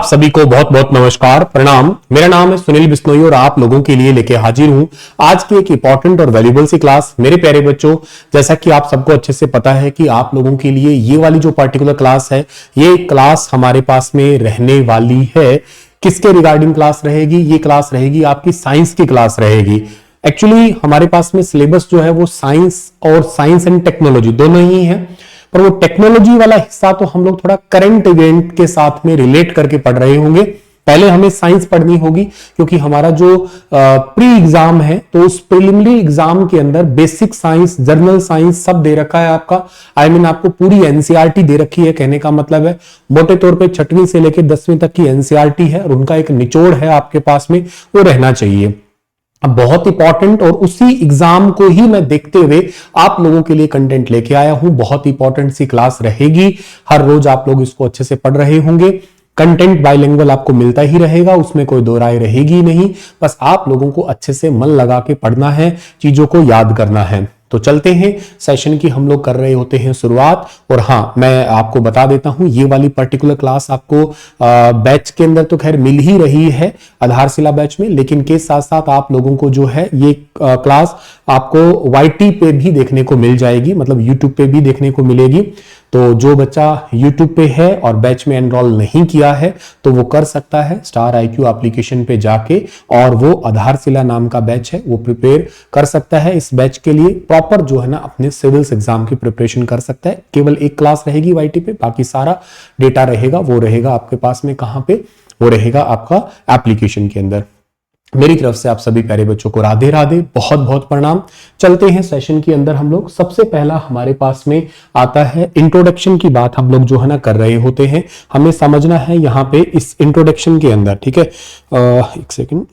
सभी को बहुत बहुत नमस्कार, प्रणाम। मेरा नाम है सुनील बिश्नोई और आप लोगों के लिए लेके हाजिर हूं आज की एक इंपॉर्टेंट और वैल्यूएबल सी क्लास। मेरे प्यारे बच्चों, जैसा कि आप सबको अच्छे से पता है कि आप लोगों के लिए ये वाली जो पर्टिकुलर क्लास है, ये क्लास हमारे पास में रहने वाली है। किसके रिगार्डिंग क्लास रहेगी? ये क्लास रहेगी आपकी साइंस की क्लास रहेगी। एक्चुअली हमारे पास में सिलेबस जो है वो साइंस और साइंस एंड टेक्नोलॉजी दोनों ही है, पर वो टेक्नोलॉजी वाला हिस्सा तो हम लोग थोड़ा करंट इवेंट के साथ में रिलेट करके पढ़ रहे होंगे। पहले हमें साइंस पढ़नी होगी क्योंकि हमारा जो प्री एग्जाम है, तो उस प्रिलिमिनरी एग्जाम के अंदर बेसिक साइंस, जर्नल साइंस सब दे रखा है आपका। आपको पूरी एनसीईआरटी दे रखी है। कहने का मतलब है मोटे तौर पे 6वीं से लेकर 10वीं तक की एनसीईआरटी है और उनका एक निचोड़ है आपके पास में, वो रहना चाहिए। अब बहुत इंपॉर्टेंट, और उसी एग्जाम को ही मैं देखते हुए आप लोगों के लिए कंटेंट लेके आया हूं। बहुत इंपॉर्टेंट सी क्लास रहेगी। हर रोज आप लोग इसको अच्छे से पढ़ रहे होंगे। कंटेंट बाइलिंगुअल आपको मिलता ही रहेगा, उसमें कोई दो राय रहेगी नहीं। बस आप लोगों को अच्छे से मन लगा के पढ़ना है, चीजों को याद करना है। तो चलते हैं, सेशन की हम लोग कर रहे होते हैं शुरुआत। और हाँ, मैं आपको बता देता हूं, ये वाली पर्टिकुलर क्लास आपको बैच के अंदर तो खैर मिल ही रही है, आधारशिला बैच में, लेकिन के साथ साथ आप लोगों को जो है ये क्लास आपको वाईटी पे भी देखने को मिल जाएगी, मतलब यूट्यूब पे भी देखने को मिलेगी। तो जो बच्चा यूट्यूब पे है और बैच में एनरोल नहीं किया है, तो वो कर सकता है स्टार IQ एप्लीकेशन पे जाके, और वो आधारशिला नाम का बैच है, वो प्रिपेयर कर सकता है। इस बैच के लिए प्रॉपर जो है ना अपने सिविल्स एग्जाम की प्रिपरेशन कर सकता है। केवल एक क्लास रहेगी वाईटी पे, बाकी सारा डेटा रहेगा, वो रहेगा आपके पास में कहां पे? वो रहेगा आपका एप्लीकेशन के अंदर। मेरी तरफ से आप सभी प्यारे बच्चों को राधे राधे, बहुत बहुत प्रणाम। चलते हैं सेशन के अंदर। हम लोग सबसे पहला हमारे पास में आता है इंट्रोडक्शन की बात। हम लोग जो है ना कर रहे होते हैं, हमें समझना है यहां पे इस इंट्रोडक्शन के अंदर, ठीक है। एक सेकंड।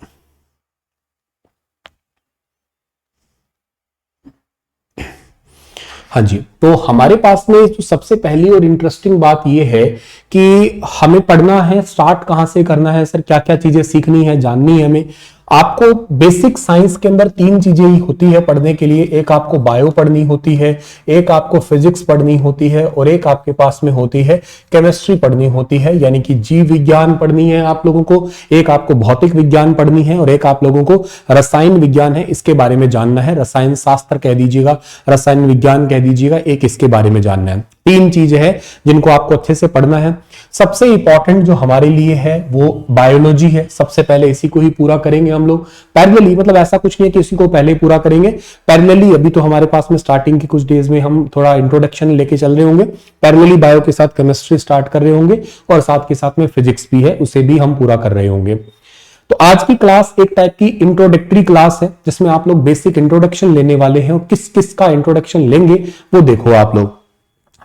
हाँ जी, तो हमारे पास में जो सबसे पहली और इंटरेस्टिंग बात यह है कि हमें पढ़ना है, स्टार्ट कहां से करना है सर, क्या क्या चीजें सीखनी है, जाननी है हमें। आपको बेसिक साइंस के अंदर 3 चीजें ही होती है पढ़ने के लिए। एक आपको बायो पढ़नी होती है, एक आपको फिजिक्स पढ़नी होती है, और एक आपके पास में होती है केमिस्ट्री पढ़नी होती है, यानी कि जीव विज्ञान पढ़नी है आप लोगों को। एक आपको भौतिक विज्ञान पढ़नी है और एक आप लोगों को रसायन विज्ञान है, इसके बारे में जानना है। रसायन शास्त्र कह दीजिएगा, रसायन विज्ञान कह दीजिएगा, एक इसके बारे में जानना है। 3 चीजें हैं जिनको आपको अच्छे से पढ़ना है। सबसे इंपॉर्टेंट जो हमारे लिए है वो बायोलॉजी है। सबसे पहले इसी को ही पूरा करेंगे हम लोग पैरेलली, मतलब ऐसा कुछ नहीं है कि इसी को पहले पूरा करेंगे, पैरेलली। अभी तो हमारे पास में स्टार्टिंग के कुछ डेज में हम थोड़ा इंट्रोडक्शन लेके चल रहे होंगे, पैरेलली बायो के साथ केमिस्ट्री स्टार्ट कर रहे होंगे, और साथ के साथ में फिजिक्स भी है, उसे भी हम पूरा कर रहे होंगे। तो आज की क्लास एक टाइप की इंट्रोडक्टरी क्लास है, जिसमें आप लोग बेसिक इंट्रोडक्शन लेने वाले हैं। और किस किस का इंट्रोडक्शन लेंगे वो देखो आप लोग।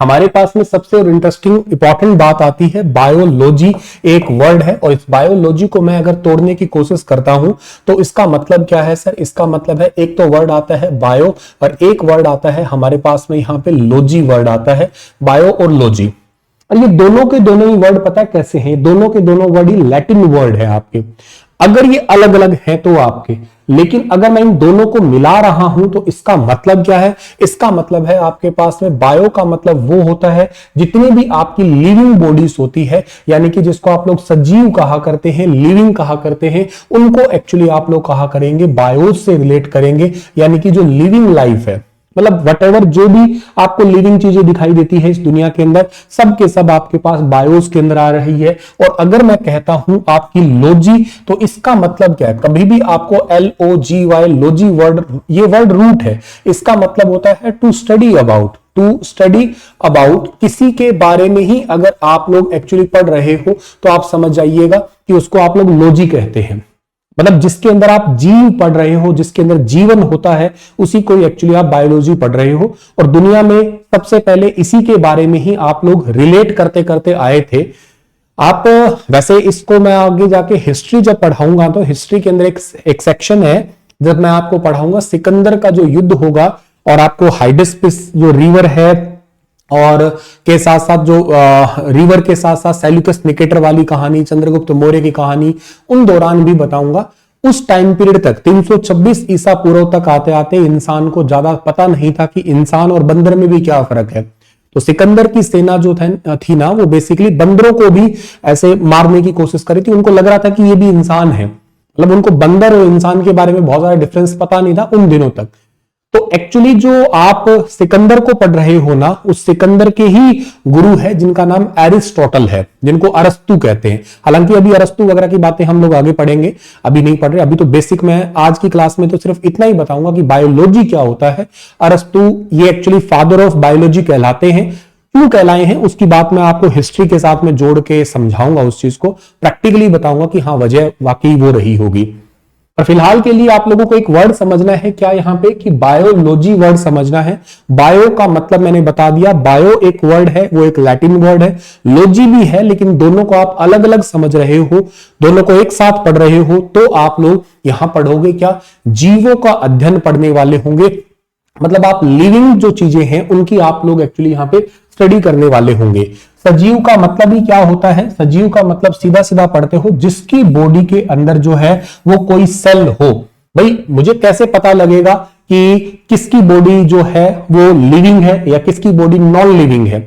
हमारे पास में सबसे और इंटरेस्टिंग इंपॉर्टेंट बात आती है बायोलॉजी। एक वर्ड है, और इस बायोलॉजी को मैं अगर तोड़ने की कोशिश करता हूं तो इसका मतलब क्या है सर? इसका मतलब है, एक तो वर्ड आता है बायो, और एक वर्ड आता है हमारे पास में यहां पे लॉजी वर्ड आता है, बायो और लॉजी। और ये दोनों के दोनों ही वर्ड पता है कैसे हैं? दोनों के दोनों वर्ड ही लैटिन वर्ड है आपके। अगर ये अलग अलग हैं तो आपके, लेकिन अगर मैं इन दोनों को मिला रहा हूं तो इसका मतलब क्या है? इसका मतलब है आपके पास में बायो का मतलब वो होता है जितनी भी आपकी लिविंग बॉडीज होती है, यानी कि जिसको आप लोग सजीव कहा करते हैं, लिविंग कहा करते हैं, उनको एक्चुअली आप लोग कहा करेंगे बायोस से रिलेट करेंगे, यानी कि जो लिविंग लाइफ है, मतलब वटेवर जो भी आपको लिविंग चीजें दिखाई देती है इस दुनिया के अंदर, सब के सब आपके पास बायोस के अंदर आ रही है। और अगर मैं कहता हूं आपकी लॉजी, तो इसका मतलब क्या है? कभी भी आपको LOGY, लॉजी वर्ड, ये वर्ड रूट है, इसका मतलब होता है to study about. To study about, किसी के बारे में ही अगर आप लोग एक्चुअली पढ़ रहे हो तो आप समझ जाइएगा कि उसको आप लोग लॉजी कहते हैं। मतलब जिसके अंदर आप जीव पढ़ रहे हो, जिसके अंदर जीवन होता है, उसी को एक्चुअली आप बायोलॉजी पढ़ रहे हो। और दुनिया में सबसे पहले इसी के बारे में ही आप लोग रिलेट करते करते आए थे। आप वैसे इसको मैं आगे जाके हिस्ट्री जब पढ़ाऊंगा, तो हिस्ट्री के अंदर एक सेक्शन है, जब मैं आपको पढ़ाऊंगा सिकंदर का जो युद्ध होगा, और आपको हाइडेस्पिस जो रिवर है, और के साथ साथ जो रिवर के साथ साथ सेल्यूकस निकेटर वाली कहानी, चंद्रगुप्त मौर्य की कहानी, उन दौरान भी बताऊंगा। उस टाइम पीरियड तक 326 ईसा पूर्व तक आते आते इंसान को ज्यादा पता नहीं था कि इंसान और बंदर में भी क्या फर्क है। तो सिकंदर की सेना जो थी ना, वो बेसिकली बंदरों को भी ऐसे मारने की कोशिश करी थी। उनको लग रहा था कि ये भी इंसान है, मतलब उनको बंदर और इंसान के बारे में बहुत ज्यादा डिफरेंस पता नहीं था उन दिनों तक। तो एक्चुअली जो आप सिकंदर को पढ़ रहे हो ना, उस सिकंदर के ही गुरु है जिनका नाम एरिस्टोटल है, जिनको अरस्तु कहते हैं। हालांकि अभी अरस्तु वगैरह की बातें हम लोग आगे पढ़ेंगे, अभी नहीं पढ़ रहे। अभी तो बेसिक में आज की क्लास में तो सिर्फ इतना ही बताऊंगा कि बायोलॉजी क्या होता है। अरस्तु ये एक्चुअली फादर ऑफ बायोलॉजी कहलाते हैं। क्यों कहलाए हैं उसकी बात मैं आपको हिस्ट्री के साथ में जोड़ के समझाऊंगा, उस चीज को प्रैक्टिकली बताऊंगा कि हाँ वजह वाकई वो रही होगी। और फिलहाल के लिए आप लोगों को एक वर्ड समझना है क्या यहां पे, कि बायोलॉजी वर्ड समझना है। बायो का मतलब मैंने बता दिया, बायो एक वर्ड है, वो एक लैटिन वर्ड है, लॉजी भी है, लेकिन दोनों को आप अलग अलग समझ रहे हो, दोनों को एक साथ पढ़ रहे हो, तो आप लोग यहां पढ़ोगे क्या, जीवों का अध्ययन पढ़ने वाले होंगे। मतलब आप लिविंग जो चीजें हैं उनकी आप लोग एक्चुअली यहां पे स्टडी करने वाले होंगे। सजीव का मतलब ही क्या होता है, सजीव का मतलब सीधा सीधा पढ़ते हो जिसकी बॉडी के अंदर जो है वो कोई सेल हो। भाई मुझे कैसे पता लगेगा कि किसकी बॉडी जो है वो लिविंग है या किसकी बॉडी नॉन लिविंग है।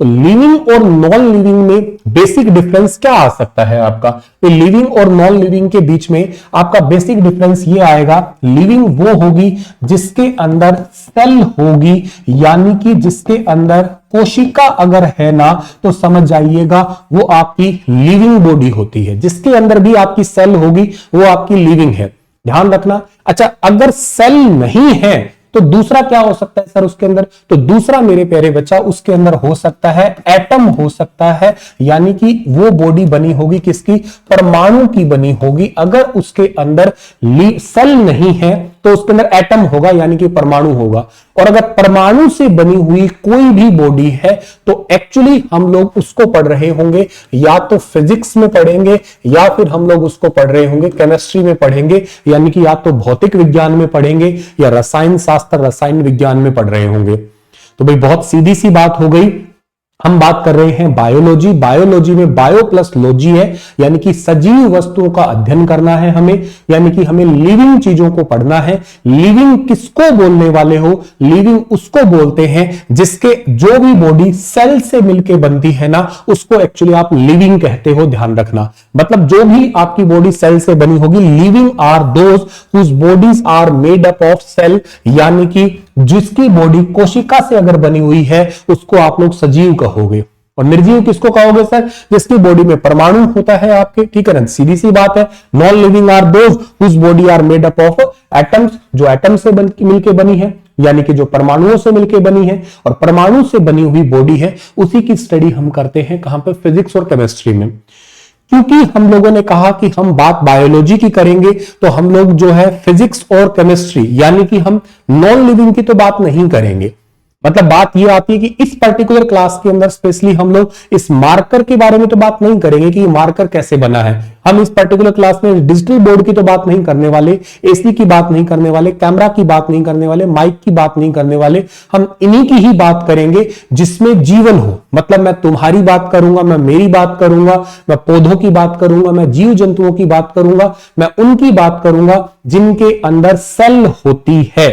तो लिविंग और नॉन लिविंग में बेसिक डिफरेंस क्या आ सकता है आपका, तो लिविंग और नॉन लिविंग के बीच में आपका बेसिक डिफरेंस ये आएगा, लिविंग वो होगी जिसके अंदर सेल होगी, यानी कि जिसके अंदर कोशिका अगर है ना तो समझ जाइएगा वो आपकी लिविंग बॉडी होती है। जिसके अंदर भी आपकी सेल होगी वो आपकी लिविंग है, ध्यान रखना। अच्छा, अगर सेल नहीं है तो दूसरा क्या हो सकता है सर उसके अंदर, तो दूसरा मेरे प्यारे बच्चा उसके अंदर हो सकता है एटम हो सकता है, यानी कि वो बॉडी बनी होगी किसकी, परमाणु की बनी होगी। अगर उसके अंदर सेल नहीं है तो उसके अंदर एटम होगा, यानी कि परमाणु होगा। और अगर परमाणु से बनी हुई कोई भी बॉडी है तो एक्चुअली हम लोग उसको पढ़ रहे होंगे, या तो फिजिक्स में पढ़ेंगे या फिर हम लोग उसको पढ़ रहे होंगे केमिस्ट्री में पढ़ेंगे, यानी कि या तो भौतिक विज्ञान में पढ़ेंगे या रसायन शास्त्र रसायन विज्ञान में पढ़ रहे होंगे। तो भाई बहुत सीधी सी बात हो गई। हम बात कर रहे हैं बायोलॉजी, बायोलॉजी में बायो प्लस लॉजी है, यानी कि सजीव वस्तुओं का अध्ययन करना है हमें, यानी कि हमें लिविंग चीजों को पढ़ना है। लिविंग किसको बोलने वाले हो, लिविंग उसको बोलते हैं जिसके जो भी बॉडी सेल से मिलके बनती है ना उसको एक्चुअली आप लिविंग कहते हो, ध्यान रखना। मतलब जो भी आपकी बॉडी सेल से बनी होगी, living are those whose bodies are made up of cell, यानी कि जिसकी बॉडी कोशिका से अगर बनी हुई है उसको आप लोग सजीव कहोगे। और निर्जीव किसको कहोगे सर, जिसकी बॉडी में परमाणु होता है आपके, ठीक है ना, सीधी सी बात है। Non living are those whose body are made up of atoms, जो एटम से मिलके बनी है, यानी कि जो परमाणुओं से मिलके बनी है, और परमाणु से बनी हुई बॉडी है उसी की स्टडी हम करते हैं कहां पे, फिजिक्स और केमिस्ट्री में। क्योंकि हम लोगों ने कहा कि हम बात बायोलॉजी की करेंगे तो हम लोग जो है फिजिक्स और केमिस्ट्री, यानी कि हम नॉन लिविंग की तो बात नहीं करेंगे। मतलब बात यह आती है कि इस पर्टिकुलर क्लास के अंदर स्पेशली हम लोग इस मार्कर के बारे में तो बात नहीं करेंगे कि ये मार्कर कैसे बना है। हम इस पर्टिकुलर क्लास में डिजिटल बोर्ड की तो बात नहीं करने वाले, एसी की बात नहीं करने वाले, कैमरा की बात नहीं करने वाले, माइक की बात नहीं करने वाले। हम इन्हीं की ही बात करेंगे जिसमें जीवन हो। मतलब मैं तुम्हारी बात करूंगा, मैं मेरी बात करूंगा, मैं पौधों की बात करूंगा, मैं जीव जंतुओं की बात करूंगा, मैं उनकी बात करूंगा जिनके अंदर सेल होती है।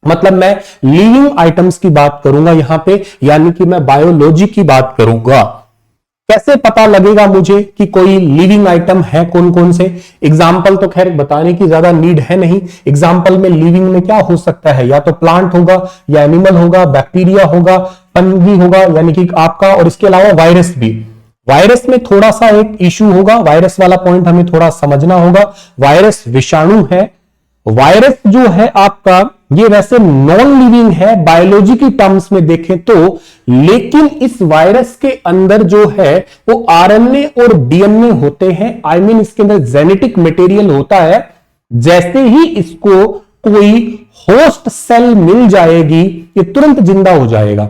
मतलब मैं लिविंग आइटम्स की बात करूंगा यहां पे, यानी कि मैं बायोलॉजी की बात करूंगा। कैसे पता लगेगा मुझे कि कोई लिविंग आइटम है, कौन कौन से एग्जाम्पल तो खैर बताने की ज्यादा नीड है नहीं। एग्जाम्पल में लिविंग में क्या हो सकता है, या तो प्लांट होगा या एनिमल होगा, बैक्टीरिया होगा, फंगी होगा, यानी कि आपका, और इसके अलावा वायरस भी। वायरस में थोड़ा सा एक इश्यू होगा, वायरस वाला पॉइंट हमें थोड़ा समझना होगा। वायरस विषाणु है। वायरस जो है आपका ये वैसे नॉन लिविंग है बायोलॉजी की टर्म्स में देखें तो, लेकिन इस वायरस के अंदर जो है वो आरएनए और डीएनए होते हैं। आई मीन इसके अंदर जेनेटिक मटेरियल होता है। जैसे ही इसको कोई होस्ट सेल मिल जाएगी ये तुरंत जिंदा हो जाएगा।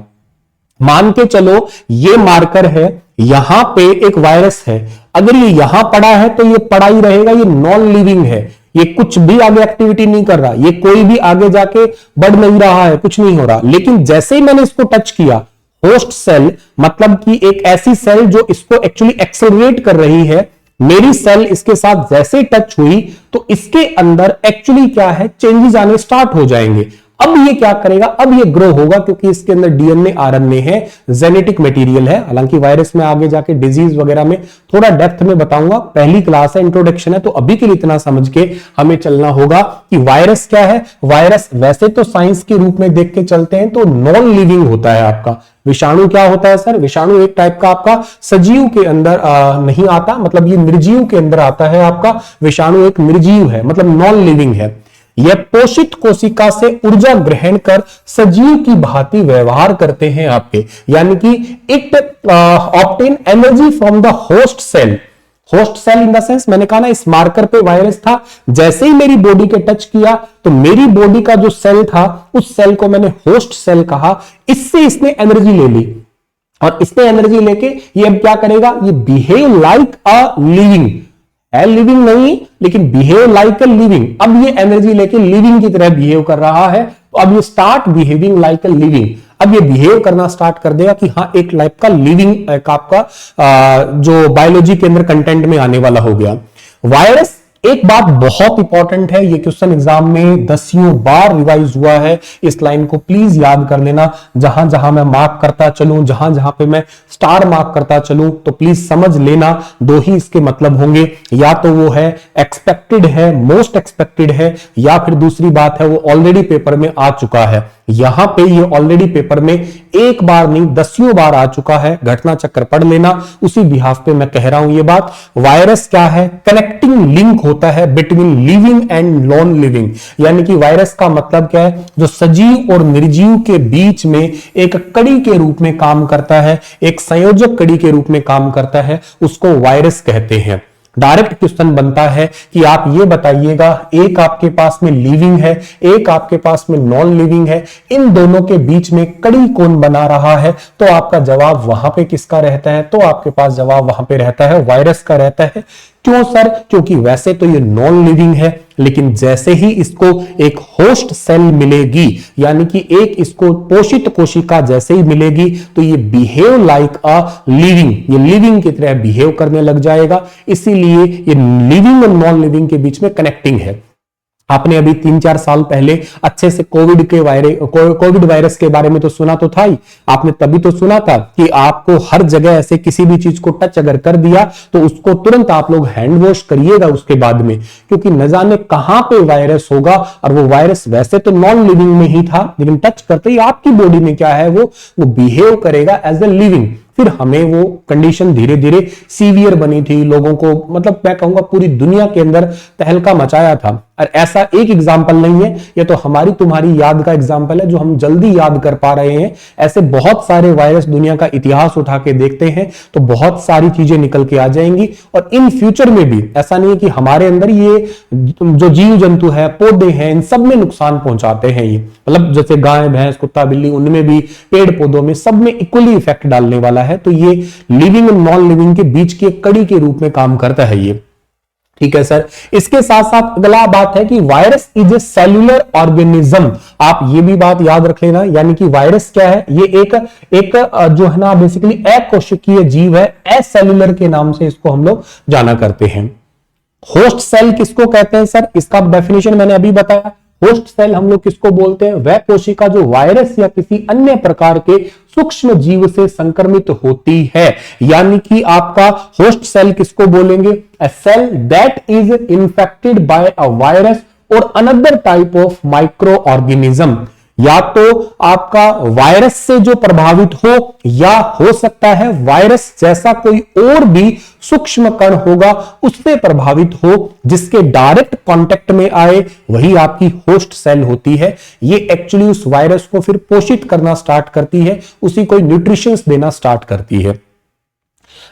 मान के चलो ये मार्कर है, यहां पे एक वायरस है, अगर ये यहां पड़ा है तो ये पड़ा ही रहेगा, ये नॉन लिविंग है, ये कुछ भी आगे एक्टिविटी नहीं कर रहा, ये कोई भी आगे जाके बढ़ नहीं रहा है, कुछ नहीं हो रहा। लेकिन जैसे ही मैंने इसको टच किया, होस्ट सेल मतलब कि एक ऐसी सेल जो इसको एक्चुअली एक्सेलरेट कर रही है, मेरी सेल इसके साथ जैसे टच हुई तो इसके अंदर एक्चुअली क्या है, चेंजेस आने स्टार्ट हो जाएंगे। अब ये क्या करेगा, अब ये ग्रो होगा क्योंकि इसके अंदर डीएनए आरएनए है, जेनेटिक मटेरियल है। हालांकि वायरस में आगे जाके डिजीज वगैरह में थोड़ा डेप्थ में बताऊंगा, पहली क्लास है, इंट्रोडक्शन है, तो अभी के लिए इतना समझ के हमें चलना होगा कि वायरस क्या है। वायरस वैसे तो साइंस के रूप में देख के चलते हैं तो नॉन लिविंग होता है आपका। विषाणु क्या होता है सर? विषाणु एक टाइप का आपका सजीव के अंदर नहीं आता, मतलब ये निर्जीव के अंदर आता है आपका। विषाणु एक निर्जीव है, मतलब नॉन लिविंग है। यह पोषित कोशिका से ऊर्जा ग्रहण कर सजीव की भांति व्यवहार करते हैं आपके, यानी कि it obtain energy from the host cell. Host cell in the sense, मैंने कहा ना इस मार्कर पे वायरस था, जैसे ही मेरी बॉडी के टच किया तो मेरी बॉडी का जो सेल था उस सेल को मैंने होस्ट सेल कहा, इससे इसने एनर्जी ले ली और इसने एनर्जी लेके ये अब क्या करेगा, ये बिहेव लाइक अ लिविंग है, लिविंग नहीं लेकिन बिहेव लाइक अ लिविंग। अब ये एनर्जी लेके लिविंग की तरह बिहेव कर रहा है, तो अब ये start behaving like a living. अब ये बिहेव करना स्टार्ट कर देगा कि हाँ एक लाइफ का लिविंग आपका जो बायोलॉजी के अंदर कंटेंट में आने वाला हो गया। वायरस, एक बात बहुत इंपॉर्टेंट है, ये क्वेश्चन एग्जाम में दसियों बार रिवाइज हुआ है, इस लाइन को प्लीज याद कर लेना। जहां जहां मैं मार्क करता चलूं, जहां जहां पे मैं स्टार मार्क करता चलूं, तो प्लीज समझ लेना दो ही इसके मतलब होंगे, या तो वो है एक्सपेक्टेड है, मोस्ट एक्सपेक्टेड है, या फिर दूसरी बात है वो ऑलरेडी पेपर में आ चुका है। यहां पे ये ऑलरेडी पेपर में एक बार नहीं दसियों बार आ चुका है, घटना चक्र पढ़ लेना, उसी बिहाफ पे मैं कह रहा हूं ये बात। वायरस क्या है? कनेक्टिंग लिंक होता है between living and non living, यानी कि वायरस का मतलब क्या है, जो सजीव और निर्जीव के बीच में एक कड़ी के रूप में काम करता है, एक संयोजक कड़ी के रूप में काम करता है, उसको वायरस कहते हैं। डायरेक्ट क्वेश्चन बनता है कि आप ये बताइएगा, एक आपके पास में लिविंग है, एक आपके पास में नॉन लिविंग है, इन दोनों के बीच में कड़ी कौन बना रहा है? तो आपका जवाब वहां पे किसका रहता है? तो आपके पास जवाब वहां पे रहता है वायरस का रहता है। क्यों सर? क्योंकि वैसे तो ये नॉन लिविंग है, लेकिन जैसे ही इसको एक होस्ट सेल मिलेगी, यानी कि एक इसको पोषित कोशिका जैसे ही मिलेगी, तो ये बिहेव लाइक अ लिविंग, ये लिविंग की तरह बिहेव करने लग जाएगा। इसीलिए ये लिविंग और नॉन लिविंग के बीच में कनेक्टिंग है। आपने अभी 3-4 साल पहले अच्छे से कोविड वायरस के बारे में तो सुना तो था ही। आपने तभी तो सुना था कि आपको हर जगह ऐसे किसी भी चीज को टच अगर कर दिया तो उसको तुरंत आप लोग हैंड वॉश करिएगा उसके बाद में, क्योंकि न जाने कहां पे वायरस होगा। और वो वायरस वैसे तो नॉन लिविंग में ही था, लेकिन टच करते ही आपकी बॉडी में क्या है, वो बिहेव करेगा एज ए लिविंग। फिर हमें वो कंडीशन धीरे धीरे सीवियर बनी थी, लोगों को, मतलब मैं कहूंगा पूरी दुनिया के अंदर तहलका मचाया था। और ऐसा एक एग्जाम्पल नहीं है, ये तो हमारी तुम्हारी याद का एग्जाम्पल है जो हम जल्दी याद कर पा रहे हैं। ऐसे बहुत सारे वायरस दुनिया का इतिहास उठा के देखते हैं तो बहुत सारी चीजें निकल के आ जाएंगी। और इन फ्यूचर में भी ऐसा नहीं है कि हमारे अंदर ये जो जीव जंतु है, पौधे हैं, इन सब में नुकसान पहुंचाते हैं ये, मतलब जैसे गाय भैंस कुत्ता बिल्ली, उनमें भी, पेड़ पौधों में, सब में इक्वली इफेक्ट डालने वाला है। तो ये लिविंग और नॉन लिविंग के बीच की एक कड़ी के रूप में काम करता है ये। ठीक है सर। इसके साथ साथ अगला बात है कि virus is a cellular organism. आप ये भी बात याद रख लेना, यानी कि वायरस क्या है, ये एक जो है ना बेसिकली अकोशिकीय जीव है, एसेल्यूलर के नाम से इसको हम लोग जाना करते हैं। होस्ट सेल किसको कहते हैं सर? इसका डेफिनेशन मैंने अभी बताया। होस्ट सेल हम लोग किसको बोलते हैं? वह कोशिका जो वायरस या किसी अन्य प्रकार के सूक्ष्म जीव से संक्रमित होती है, यानी कि आपका होस्ट सेल किसको बोलेंगे? A cell that is infected by a virus और another type of microorganism. या तो आपका वायरस से जो प्रभावित हो, या हो सकता है वायरस जैसा कोई और भी सूक्ष्म कण होगा उससे प्रभावित हो, जिसके डायरेक्ट कांटेक्ट में आए, वही आपकी होस्ट सेल होती है। ये एक्चुअली उस वायरस को फिर पोषित करना स्टार्ट करती है, उसी को न्यूट्रिशंस देना स्टार्ट करती है।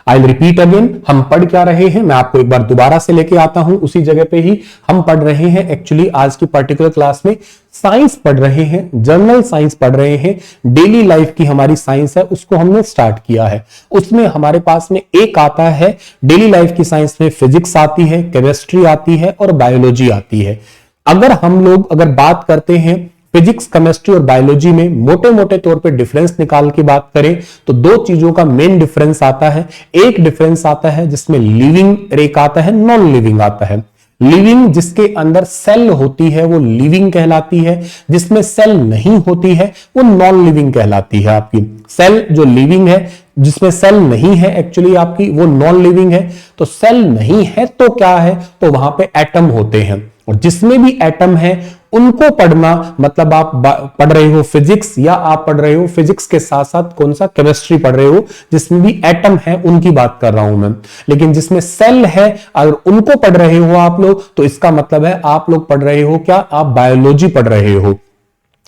आई विल रिपीट अगेन, हम पढ़ क्या रहे हैं, मैं आपको एक बार दोबारा से लेके आता हूं उसी जगह पे ही। हम पढ़ रहे हैं एक्चुअली आज की पर्टिकुलर क्लास में साइंस पढ़ रहे हैं, जर्नल साइंस पढ़ रहे हैं। डेली लाइफ की हमारी साइंस है, उसको हमने स्टार्ट किया है। उसमें हमारे पास में एक आता है डेली लाइफ की साइंस में, फिजिक्स आती है, केमिस्ट्री आती है और बायोलॉजी आती है। अगर हम लोग बात करते हैं फिजिक्स, केमिस्ट्री और बायोलॉजी में मोटे मोटे तौर पे डिफरेंस निकाल के बात करें तो दो चीजों का मेन डिफरेंस आता है। एक डिफरेंस आता है जिसमें लिविंग एक आता है, नॉन लिविंग आता है। लिविंग जिसके अंदर सेल होती है वो लिविंग कहलाती है, जिसमें सेल नहीं होती है वो नॉन लिविंग कहलाती है। आपकी सेल जो लिविंग है, जिसमें सेल नहीं है एक्चुअली आपकी वो नॉन लिविंग है। तो सेल नहीं है तो क्या है, तो वहां पे एटम होते हैं, और जिसमें भी एटम है उनको पढ़ना, मतलब आप पढ़ रहे हो फिजिक्स, या आप पढ़ रहे हो फिजिक्स के साथ साथ कौन सा केमिस्ट्री पढ़ रहे हो, जिसमें भी एटम है उनकी बात कर रहा हूं मैं। लेकिन जिसमें सेल है अगर उनको पढ़ रहे हो आप लोग, तो इसका मतलब है आप लोग पढ़ रहे हो क्या, आप बायोलॉजी पढ़ रहे हो।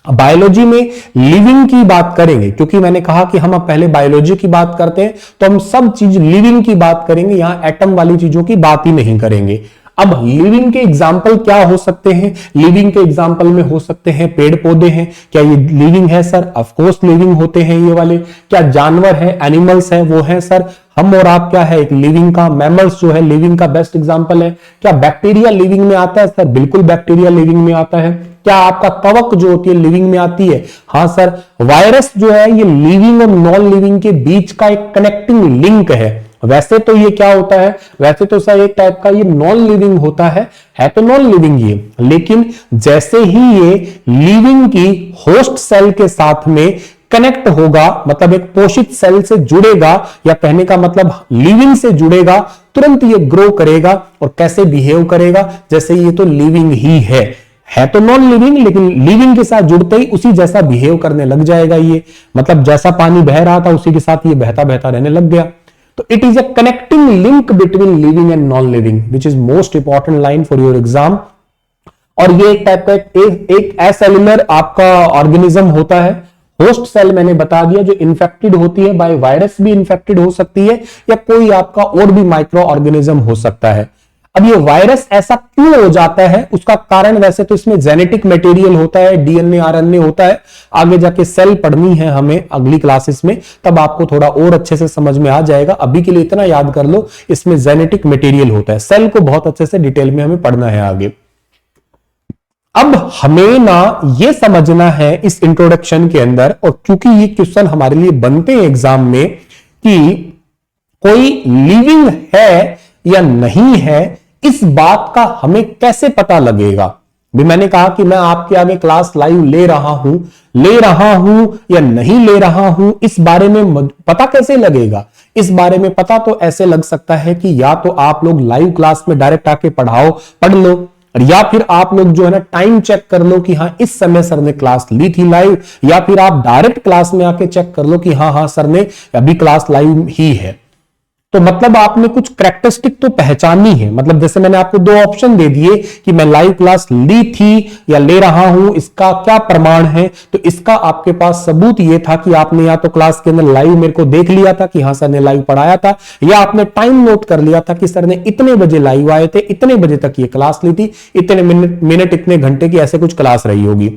बायोलॉजी में लिविंग की बात करेंगे, क्योंकि मैंने कहा कि हम अब पहले बायोलॉजी की बात करते हैं, तो हम सब चीज लिविंग की बात करेंगे, यहां एटम वाली चीजों की बात ही नहीं करेंगे। अब लिविंग के एग्जाम्पल क्या हो सकते हैं, लिविंग के एग्जाम्पल में हो सकते हैं पेड़ पौधे हैं, क्या ये लिविंग है सर, ऑफ कोर्स लिविंग होते हैं ये वाले। क्या जानवर है, एनिमल्स हैं, वो हैं सर। हम और आप क्या है, एक लिविंग का, मैमल्स जो है लिविंग का बेस्ट एग्जाम्पल है। क्या बैक्टीरिया लिविंग में आता है सर, बिल्कुल बैक्टीरिया लिविंग में आता है। क्या आपका कवक जो होती है लिविंग में आती है, हाँ सर। वायरस जो है ये लिविंग और नॉन लिविंग के बीच का एक कनेक्टिंग लिंक है। वैसे तो ये क्या होता है, वैसे तो सर एक टाइप का ये नॉन लिविंग होता है तो नॉन लिविंग ये, लेकिन जैसे ही ये लिविंग की होस्ट सेल के साथ में कनेक्ट होगा, मतलब एक पोषित सेल से जुड़ेगा, या कहने का मतलब लिविंग से जुड़ेगा, तुरंत ये ग्रो करेगा और कैसे बिहेव करेगा, जैसे ये तो लिविंग ही है तो नॉन लिविंग, लेकिन लिविंग के साथ जुड़ते ही उसी जैसा बिहेव करने लग जाएगा ये, मतलब जैसा पानी बह रहा था उसी के साथ ये बहता बहता रहने लग गया। तो it is a connecting link between living and non living, which is most important line for your exam. और ये एक टाइप का एक एसेलुलर आपका ऑर्गेनिज्म होता है। होस्ट सेल मैंने बता दिया जो इन्फेक्टेड होती है बाय वायरस भी इन्फेक्टेड हो सकती है, या कोई आपका और भी माइक्रो ऑर्गेनिज्म हो सकता है। अब ये वायरस ऐसा क्यों हो जाता है, उसका कारण वैसे तो इसमें जेनेटिक मटेरियल होता है, डीएनए आरएनए होता है। आगे जाके सेल पढ़नी है हमें अगली क्लासेस में, तब आपको थोड़ा और अच्छे से समझ में आ जाएगा। अभी के लिए इतना याद कर लो, इसमें जेनेटिक मटेरियल होता है। सेल को बहुत अच्छे से डिटेल में हमें पढ़ना है आगे। अब हमें ना ये समझना है इस इंट्रोडक्शन के अंदर, और क्योंकि ये क्वेश्चन हमारे लिए बनते हैं एग्जाम में, कि कोई लिविंग है या नहीं है, इस बात का हमें कैसे पता लगेगा। भी मैंने कहा कि मैं आपके आगे क्लास लाइव ले रहा हूं या नहीं ले रहा हूं, इस बारे में पता कैसे लगेगा। इस बारे में पता तो ऐसे लग सकता है कि या तो आप लोग लाइव क्लास में डायरेक्ट आके पढ़ लो, या फिर आप लोग जो है ना टाइम चेक कर लो कि हाँ इस समय सर ने क्लास ली थी लाइव, या फिर आप डायरेक्ट क्लास में आके चेक कर लो कि हाँ सर ने अभी क्लास लाइव ही है। तो मतलब आपने कुछ कैरेक्टरिस्टिक तो पहचानी है। मतलब जैसे मैंने आपको दो ऑप्शन दे दिए कि मैं लाइव क्लास ली थी या ले रहा हूं, इसका क्या प्रमाण है। तो इसका आपके पास सबूत ये था कि आपने या तो क्लास के अंदर लाइव मेरे को देख लिया था कि हाँ सर ने लाइव पढ़ाया था, या आपने टाइम नोट कर लिया था कि सर ने इतने बजे लाइव आए थे, इतने बजे तक ये क्लास ली थी, इतने मिनट इतने घंटे की ऐसे कुछ क्लास रही होगी।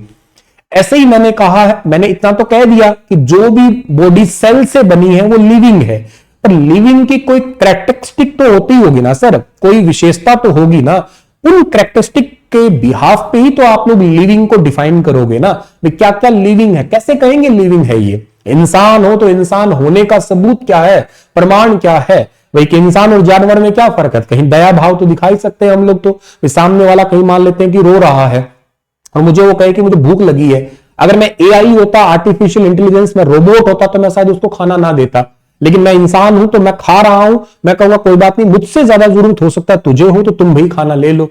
ऐसे ही मैंने कहा है, मैंने इतना तो कह दिया कि जो भी बॉडी सेल से बनी है वो लिविंग है, पर लिविंग की कोई कैरेक्टरिस्टिक तो होती होगी ना सर, कोई विशेषता तो होगी ना। उन कैरेक्टरिस्टिक के बिहाफ पे ही तो आप लोग लिविंग को डिफाइन करोगे ना, क्या क्या लिविंग है, कैसे कहेंगे लिविंग है ये। इंसान हो तो इंसान होने का सबूत क्या है, प्रमाण क्या है भाई, कि इंसान और जानवर में क्या फर्क है। कहीं दया भाव तो दिखाई सकते हैं हम लोग, तो सामने वाला कहीं मान लेते हैं कि रो रहा है और मुझे वो कहे कि मुझे भूख लगी है। अगर मैं एआई होता, आर्टिफिशियल इंटेलिजेंस में रोबोट होता, तो मैं शायद उसको खाना ना देता, लेकिन मैं इंसान हूं तो मैं खा रहा हूं, मैं कहूंगा कोई बात नहीं, मुझसे ज्यादा जरूरत हो सकता है तुझे हो, तो तुम भाई खाना ले लो।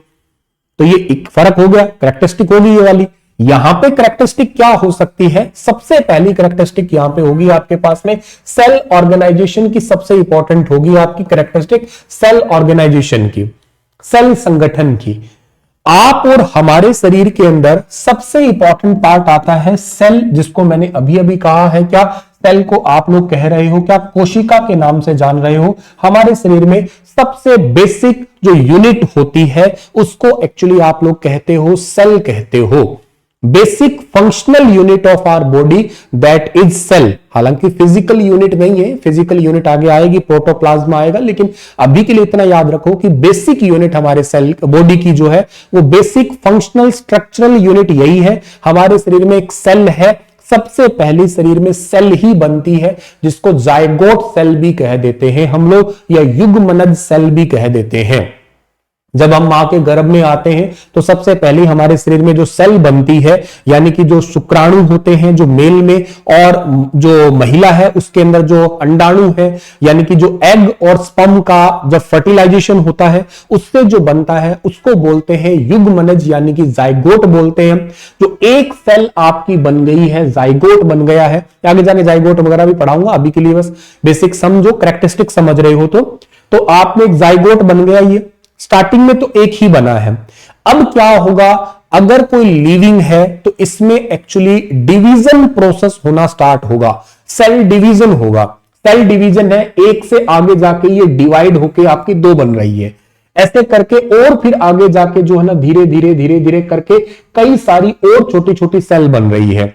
तो ये एक फर्क हो गया, कैरेक्टरिस्टिक होगी ये वाली। यहां पे कैरेक्टरिस्टिक क्या हो सकती है, सबसे पहली कैरेक्टरिस्टिक यहां पे होगी आपके पास में सेल ऑर्गेनाइजेशन की। सबसे इंपॉर्टेंट होगी आपकी कैरेक्टरिस्टिक सेल ऑर्गेनाइजेशन की, सेल संगठन की। आप और हमारे शरीर के अंदर सबसे इंपॉर्टेंट पार्ट आता है सेल, जिसको मैंने अभी अभी कहा है। क्या सेल को आप लोग कह रहे हो, क्या कोशिका के नाम से जान रहे हो। हमारे शरीर में सबसे बेसिक जो यूनिट होती है उसको एक्चुअली आप लोग कहते हो सेल कहते हो। Basic functional unit of our body that is cell. हालांकि फिजिकल यूनिट नहीं है, फिजिकल यूनिट आगे आएगी, प्रोटोप्लाज्मा आएगा, लेकिन अभी के लिए इतना याद रखो कि बेसिक यूनिट हमारे सेल बॉडी की जो है वो बेसिक फंक्शनल स्ट्रक्चरल यूनिट यही है। हमारे शरीर में एक सेल है, सबसे पहली शरीर में सेल ही बनती है, जिसको जायगोट सेल भी कह देते हैं हम लोग, या युग्मनज सेल भी कह देते हैं। जब हम मां के गर्भ में आते हैं तो सबसे पहले हमारे शरीर में जो सेल बनती है, यानी कि जो शुक्राणु होते हैं जो मेल में, और जो महिला है उसके अंदर जो अंडाणु है, यानी कि जो एग और स्पर्म का जब फर्टिलाइजेशन होता है उससे जो बनता है उसको बोलते हैं युग्मनज, यानी कि जाइगोट बोलते हैं। जो एक सेल आपकी बन गई है, जाइगोट बन गया है, आगे जाके जाइगोट वगैरह भी पढ़ाऊंगा, अभी के लिए बस बेसिक समझो, कैरेक्टरिस्टिक समझ रहे हो तो आपने एक जाइगोट बन गया, ये स्टार्टिंग में तो एक ही बना है। अब क्या होगा, अगर कोई लिविंग है तो इसमें एक्चुअली डिवीजन प्रोसेस होना स्टार्ट होगा, सेल डिवीजन होगा। सेल डिवीजन है, एक से आगे जाके ये डिवाइड होके आपकी दो बन रही है, ऐसे करके और फिर आगे जाके जो है ना धीरे धीरे धीरे धीरे करके कई सारी और छोटी छोटी सेल बन रही है।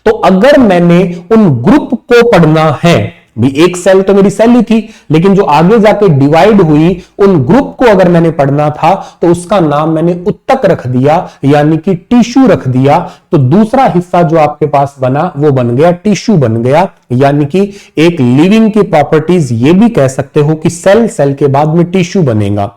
तो अगर मैंने उन ग्रुप को पढ़ना है, भी एक सेल तो मेरी सेल ही थी, लेकिन जो आगे जाके डिवाइड हुई उन ग्रुप को अगर मैंने पढ़ना था तो उसका नाम मैंने उत्तक रख दिया, यानी कि टिश्यू रख दिया। तो दूसरा हिस्सा जो आपके पास बना वो बन गया टिश्यू बन गया, यानी कि एक लिविंग की प्रॉपर्टीज ये भी कह सकते हो कि सेल, सेल के बाद में टिश्यू बनेगा।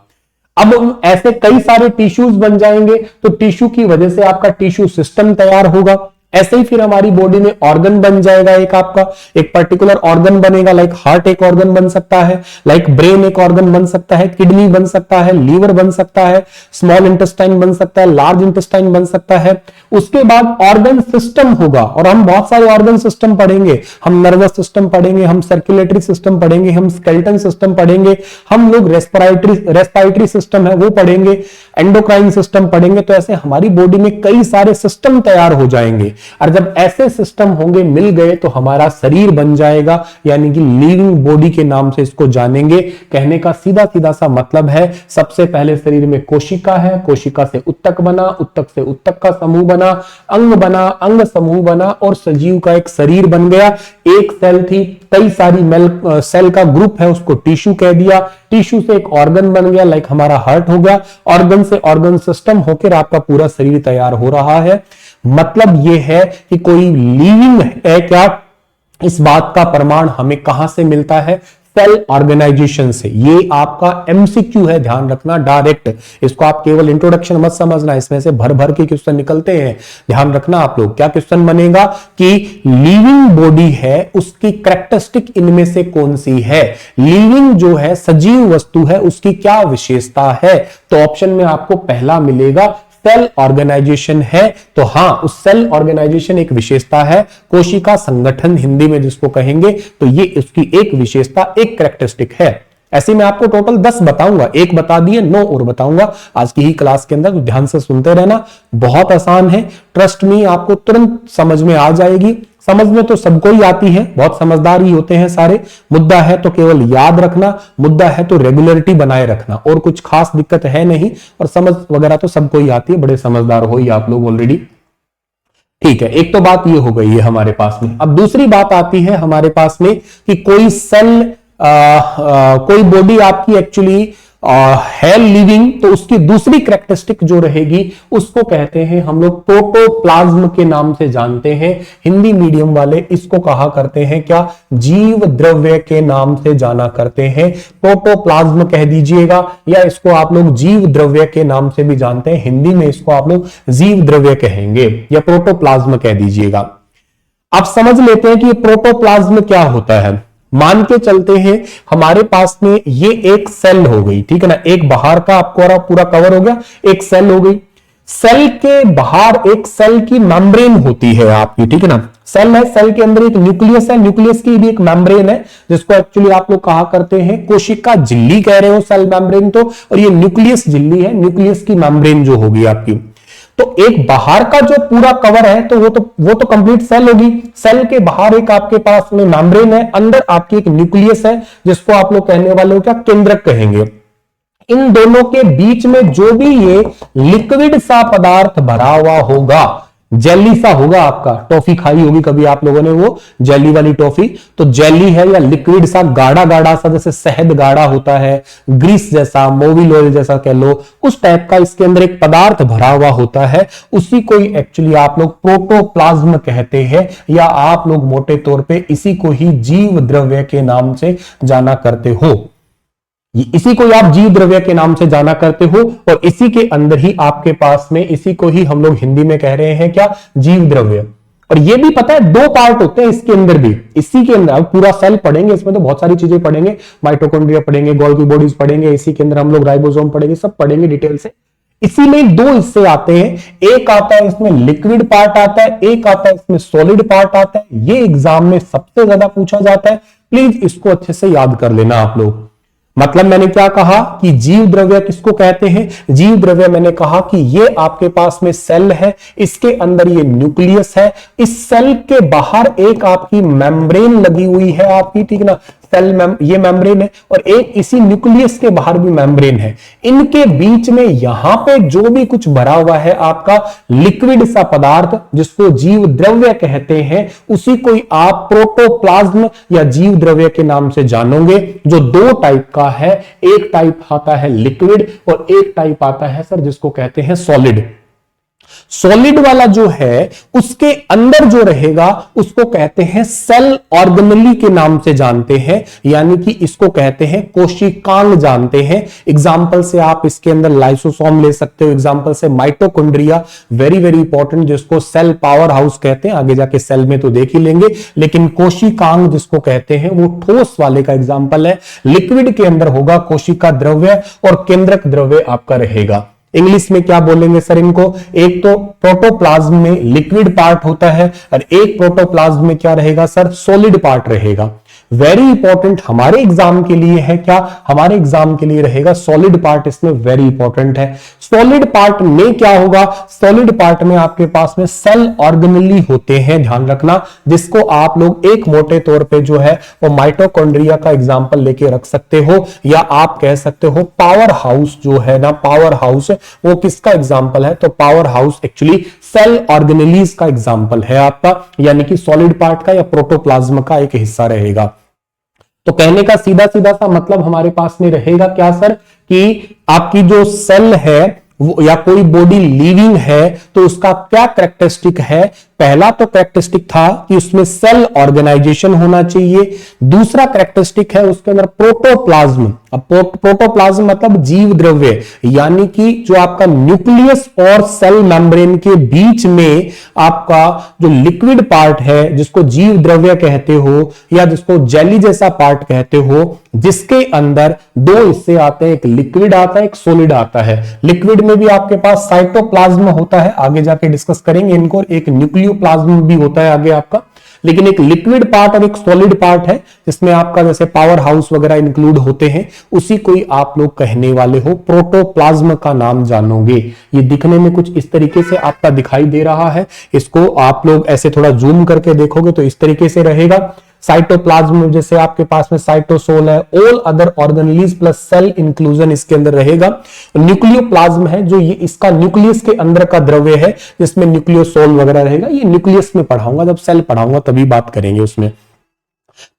अब ऐसे कई सारे टिश्यूज बन जाएंगे तो टिश्यू की वजह से आपका टिश्यू सिस्टम तैयार होगा। ऐसे ही फिर हमारी बॉडी में ऑर्गन बन जाएगा, एक आपका एक पर्टिकुलर ऑर्गन बनेगा, लाइक हार्ट एक ऑर्गन बन सकता है, लाइक ब्रेन एक ऑर्गन बन सकता है, किडनी बन सकता है, लीवर बन सकता है, स्मॉल इंटेस्टाइन बन सकता है, लार्ज इंटेस्टाइन बन सकता है। उसके बाद ऑर्गन सिस्टम होगा, और हम बहुत सारे ऑर्गन सिस्टम पढ़ेंगे, हम नर्वस सिस्टम पढ़ेंगे, हम सर्कुलेटरी सिस्टम पढ़ेंगे, हम स्केलेटन सिस्टम पढ़ेंगे, हम लोग रेस्पिरेटरी सिस्टम है वो पढ़ेंगे, एंडोक्राइन सिस्टम पढ़ेंगे। तो ऐसे हमारी बॉडी में कई सारे सिस्टम तैयार हो जाएंगे, और जब ऐसे सिस्टम होंगे मिल गए तो हमारा शरीर बन जाएगा, यानी कि लिविंग बॉडी के नाम से इसको जानेंगे। कहने का सीधा सीधा सा मतलब है, सबसे पहले शरीर में कोशिका है, कोशिका से उत्तक बना, उत्तक से उत्तक का समूह बना, अंग समूह बना, और सजीव का एक शरीर बन गया। एक सेल थी, कई सारी सेल का ग्रुप है, उसको टिश्यू कह दिया। टिश्यू से एक ऑर्गन बन गया, लाइक हमारा हार्ट हो गया। ऑर्गन से ऑर्गन सिस्टम होकर आपका पूरा शरीर तैयार हो रहा है। मतलब यह है कि कोई लिविंग है क्या, इस बात का प्रमाण हमें कहां से मिलता है, सेल ऑर्गेनाइजेशन से। ये आपका एमसीक्यू है, ध्यान रखना डायरेक्ट, इसको आप केवल इंट्रोडक्शन मत समझना, इसमें से भर भर के क्वेश्चन निकलते हैं। ध्यान रखना आप लोग, क्या क्वेश्चन बनेगा कि लिविंग बॉडी है उसकी कैरेक्टरिस्टिक इनमें से कौन सी है, लिविंग जो है सजीव वस्तु है उसकी क्या विशेषता है। तो ऑप्शन में आपको पहला मिलेगा सेल ऑर्गेनाइजेशन है। तो हां, उस सेल ऑर्गेनाइजेशन एक विशेषता है, कोशिका संगठन हिंदी में जिसको कहेंगे, तो ये उसकी एक विशेषता, एक कैरेक्टरिस्टिक है। ऐसे मैं आपको टोटल 10 बताऊंगा, एक बता दिए, 9 और बताऊंगा आज की ही क्लास के अंदर, तो ध्यान से सुनते रहना। बहुत आसान है, ट्रस्ट मी, आपको तुरंत समझ में आ जाएगी। समझ में तो सबको ही आती है, बहुत समझदार ही होते हैं सारे। मुद्दा है तो केवल याद रखना, मुद्दा है तो रेगुलरिटी बनाए रखना, और कुछ खास दिक्कत है नहीं। और समझ वगैरह तो सबको ही आती है, बड़े समझदार हो ही आप लोग ऑलरेडी। ठीक है, एक तो बात ये हो गई है हमारे पास में। अब दूसरी बात आती है हमारे पास में कि कोई सेल, कोई बॉडी आपकी एक्चुअली है लिविंग, तो उसकी दूसरी कैरेक्टरिस्टिक जो रहेगी उसको कहते हैं हम लोग प्रोटोप्लाज्म के नाम से जानते हैं। हिंदी मीडियम वाले इसको कहा करते हैं क्या, जीव द्रव्य के नाम से जाना करते हैं। प्रोटोप्लाज्म कह दीजिएगा, या इसको आप लोग जीव द्रव्य के नाम से भी जानते हैं। हिंदी में इसको आप लोग जीव द्रव्य कहेंगे या प्रोटोप्लाज्म कह दीजिएगा। आप समझ लेते हैं कि प्रोटोप्लाज्म क्या होता है। मान के चलते हैं हमारे पास में ये एक सेल हो गई, ठीक है ना, एक बाहर का आपको पूरा कवर हो गया, एक सेल हो गई। सेल के बाहर एक सेल की मेम्ब्रेन होती है आपकी, ठीक है ना, सेल है, सेल के अंदर एक न्यूक्लियस है, न्यूक्लियस की भी एक मेम्ब्रेन है, जिसको एक्चुअली आप लोग कहा करते हैं कोशिका झिल्ली कह रहे हो सेल मेम्ब्रेन तो, और ये न्यूक्लियस झिल्ली है, न्यूक्लियस की मेम्ब्रेन जो होगी आपकी। तो एक बाहर का जो पूरा कवर है तो वो तो कंप्लीट सेल होगी। सेल के बाहर एक आपके पास में मेम्ब्रेन है, अंदर आपकी एक न्यूक्लियस है, जिसको आप लोग कहने वाले हो क्या, केंद्रक कहेंगे। इन दोनों के बीच में जो भी ये लिक्विड सा पदार्थ भरा हुआ होगा, जेली सा होगा, आपका टॉफी खाई होगी कभी आप लोगों ने, वो जेली वाली टॉफी, तो जेली है या लिक्विड सा गाढ़ा गाढ़ा सा, जैसे शहद गाढ़ा होता है, ग्रीस जैसा, मोबिल ऑयल जैसा कह लो, उस टाइप का इसके अंदर एक पदार्थ भरा हुआ होता है। उसी को एक्चुअली आप लोग प्रोटोप्लाज्म कहते हैं, या आप लोग मोटे तौर पे इसी को ही जीव द्रव्य के नाम से जाना करते हो। इसी को आप जीव द्रव्य के नाम से जाना करते हो, और इसी के अंदर ही आपके पास में इसी को ही हम लोग हिंदी में कह रहे हैं क्या, जीव द्रव्य। और ये भी पता है दो पार्ट होते हैं इसके अंदर भी, इसी के अंदर अब पूरा सेल पढ़ेंगे, इसमें तो बहुत सारी चीजें पढ़ेंगे, माइटोकॉन्ड्रिया पढ़ेंगे, गोल्गी बॉडीज पढ़ेंगे, इसी के अंदर हम लोग राइबोसोम पढ़ेंगे, सब पढ़ेंगे डिटेल से। इसी में दो हिस्से आते हैं, एक आता है इसमें लिक्विड पार्ट आता है, एक आता है इसमें सॉलिड पार्ट आता है। ये एग्जाम में सबसे ज्यादा पूछा जाता है, प्लीज इसको अच्छे से याद कर लेना आप लोग। मतलब मैंने क्या कहा कि जीव द्रव्य किसको कहते हैं, जीव द्रव्य मैंने कहा कि ये आपके पास में सेल है, इसके अंदर ये न्यूक्लियस है, इस सेल के बाहर एक आपकी मेम्ब्रेन लगी हुई है आपकी, ठीक ना, ये मेम्ब्रेन है, और एक इसी न्यूक्लियस के बाहर भी मेम्ब्रेन है। इनके बीच में यहां पे जो भी कुछ भरा हुआ है आपका लिक्विड सा पदार्थ, जिसको जीव द्रव्य कहते हैं, उसी को आप प्रोटोप्लाज्म या जीव द्रव्य के नाम से जानोगे, जो दो टाइप का है। एक टाइप आता है लिक्विड और एक टाइप आता है सर जिसको कहते हैं सॉलिड। सॉलिड वाला जो है उसके अंदर जो रहेगा उसको कहते हैं सेल ऑर्गेनेली के नाम से जानते हैं, यानी कि इसको कहते हैं कोशिकांग जानते हैं। एग्जाम्पल से आप इसके अंदर लाइसोसोम ले सकते हो, एग्जाम्पल से माइटोकॉन्ड्रिया, वेरी वेरी इंपॉर्टेंट, जिसको सेल पावर हाउस कहते हैं, आगे जाके सेल में तो देख ही लेंगे, लेकिन कोशिकांग जिसको कहते हैं वो ठोस वाले का एग्जाम्पल है। लिक्विड के अंदर होगा कोशिका द्रव्य और केंद्रक द्रव्य आपका रहेगा। इंग्लिश में क्या बोलेंगे सर इनको, एक तो प्रोटोप्लाज्म में लिक्विड पार्ट होता है और एक प्रोटोप्लाज्म में क्या रहेगा सर, सॉलिड पार्ट रहेगा। वेरी इंपॉर्टेंट हमारे एग्जाम के लिए है क्या, हमारे एग्जाम के लिए रहेगा सॉलिड पार्ट, इसमें वेरी इंपॉर्टेंट है। सॉलिड पार्ट में क्या होगा, सॉलिड पार्ट में आपके पास में सेल ऑर्गेनेली होते हैं, ध्यान रखना, जिसको आप लोग एक मोटे तौर पे जो है वो माइटोकॉन्ड्रिया का एग्जांपल लेके रख सकते हो, या आप कह सकते हो पावर हाउस जो है ना, पावर हाउस वो किसका एग्जांपल है, तो power house actually cell organelles का एग्जांपल है आपका, यानी कि सॉलिड पार्ट का या प्रोटोप्लाज्म का एक हिस्सा रहेगा। तो कहने का सीधा सीधा सा मतलब हमारे पास में रहेगा क्या सर, कि आपकी जो सेल है वो या कोई बॉडी लिविंग है तो उसका क्या कैरेक्टरिस्टिक है। पहला तो कैरेक्टरिस्टिक था कि उसमें सेल ऑर्गेनाइजेशन होना चाहिए, दूसरा कैरेक्टरिस्टिक है उसके अंदर प्रोटोप्लाज्म। अब प्रोटोप्लाज्म मतलब जीव द्रव्य, यानी कि जो आपका न्यूक्लियस और सेल मेम्ब्रेन के बीच में आपका जो लिक्विड पार्ट है, जिसको जीव द्रव्य कहते हो या जिसको जेली जैसा पार्ट कहते हो, जिसके अंदर दो हिस्से आते हैं, एक लिक्विड आता है, एक सॉलिड आता है। लिक्विड में भी आपके पास साइटोप्लाज्म होता है, आगे जाके डिस्कस करेंगे इनको, एक न्यूक्लियोप्लाज्म भी होता है आगे आपका, लेकिन एक लिक्विड पार्ट और एक सॉलिड पार्ट है, जिसमें आपका जैसे पावर हाउस वगैरह इंक्लूड होते हैं, उसी को ही आप लोग कहने वाले हो, प्रोटोप्लाज्म का नाम जानोगे। ये दिखने में कुछ इस तरीके से आपका दिखाई दे रहा है, इसको आप लोग ऐसे थोड़ा जूम करके देखोगे तो इस तरीके से रहेगा। साइटोप्लाज्म जैसे आपके पास में साइटोसोल है, all other organelles plus cell inclusion इसके अंदर रहेगा। न्यूक्लियोप्लाज्म है जो ये इसका न्यूक्लियस के अंदर का द्रव्य है, जिसमें न्यूक्लियोसोल वगैरह रहेगा। ये न्यूक्लियस में पढ़ाऊंगा, जब सेल पढ़ाऊंगा तभी बात करेंगे उसमें।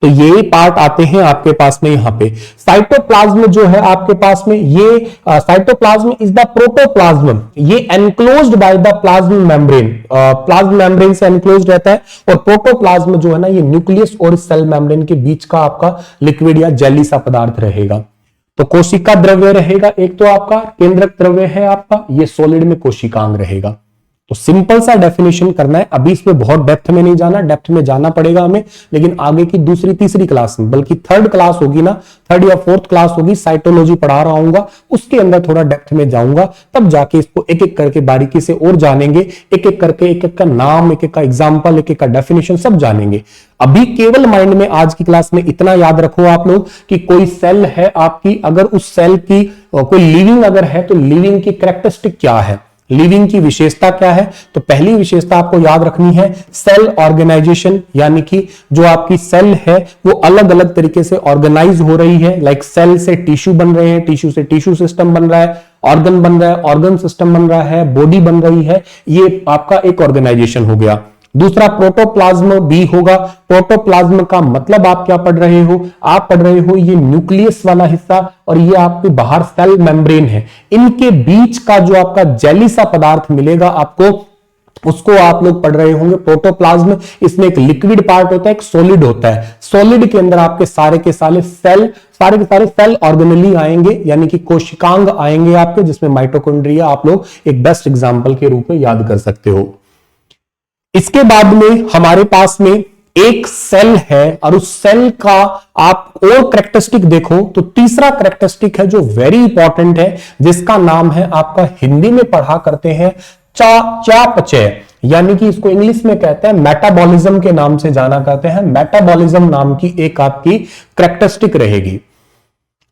तो ये पार्ट आते हैं आपके पास में यहां पे। साइटोप्लाज्म जो है आपके पास में, ये साइटोप्लाज्म इज द प्रोटोप्लाज्म, ये enclosed by the plasm membrane, plasm membrane से एनक्लोज्ड रहता है। और प्रोटोप्लाज्म जो है ना, ये न्यूक्लियस और सेल मेम्ब्रेन के बीच का आपका लिक्विड या जेली सा पदार्थ रहेगा। तो कोशिका द्रव्य रहेगा एक, तो आपका केंद्रक द्रव्य है आपका, ये सॉलिड में कोशिकांग रहेगा। तो सिंपल सा डेफिनेशन करना है, अभी इसमें बहुत डेप्थ में नहीं जाना, डेप्थ में जाना पड़ेगा हमें, लेकिन आगे की दूसरी तीसरी क्लास में, बल्कि थर्ड क्लास होगी ना, थर्ड या फोर्थ क्लास होगी, साइटोलॉजी पढ़ा रहा हूंगा, उसके अंदर थोड़ा डेप्थ में जाऊंगा, तब जाके इसको एक एक करके बारीकी से और जानेंगे, एक एक करके एक एक का नाम, एक एक का एग्जाम्पल, एक एक का डेफिनेशन सब जानेंगे। अभी केवल माइंड में आज की क्लास में इतना याद रखो आप लोग कि कोई सेल है आपकी, अगर उस सेल की कोई लिविंग अगर है तो लिविंग की कैरेक्टरिस्टिक क्या है, लिविंग की विशेषता क्या है। तो पहली विशेषता आपको याद रखनी है सेल ऑर्गेनाइजेशन, यानी कि जो आपकी सेल है वो अलग अलग तरीके से ऑर्गेनाइज हो रही है। लाइक सेल से टिश्यू बन रहे हैं, टिश्यू से टिश्यू सिस्टम बन रहा है, ऑर्गन बन रहा है, ऑर्गन सिस्टम बन रहा है, बॉडी बन रही है, ये आपका एक ऑर्गेनाइजेशन हो गया। दूसरा प्रोटोप्लाज्म भी होगा। प्रोटोप्लाज्म का मतलब आप क्या पढ़ रहे हो, आप पढ़ रहे हो ये न्यूक्लियस वाला हिस्सा और ये आपके बाहर सेल मेम्ब्रेन है, इनके बीच का जो आपका जेली सा पदार्थ मिलेगा आपको, उसको आप लोग पढ़ रहे होंगे। प्रोटोप्लाज्म, इसमें एक लिक्विड पार्ट होता है, एक सॉलिड होता है। सॉलिड के अंदर आपके सारे के सारे सेल ऑर्गेनेली आएंगे, यानी कि कोशिकांग आएंगे आपके, जिसमें माइटोकॉन्ड्रिया आप लोग एक बेस्ट एग्जांपल के रूप में याद कर सकते हो। इसके बाद में हमारे पास में एक सेल है, और उस सेल का आप और करेक्टरिस्टिक देखो तो तीसरा करेक्टरिस्टिक है जो वेरी इंपॉर्टेंट है, जिसका नाम है, आपका हिंदी में पढ़ा करते हैं चयापचय, यानी कि इसको इंग्लिश में कहते हैं मेटाबॉलिज्म के नाम से जाना करते हैं। मेटाबॉलिज्म नाम की एक आपकी करेक्टरिस्टिक रहेगी।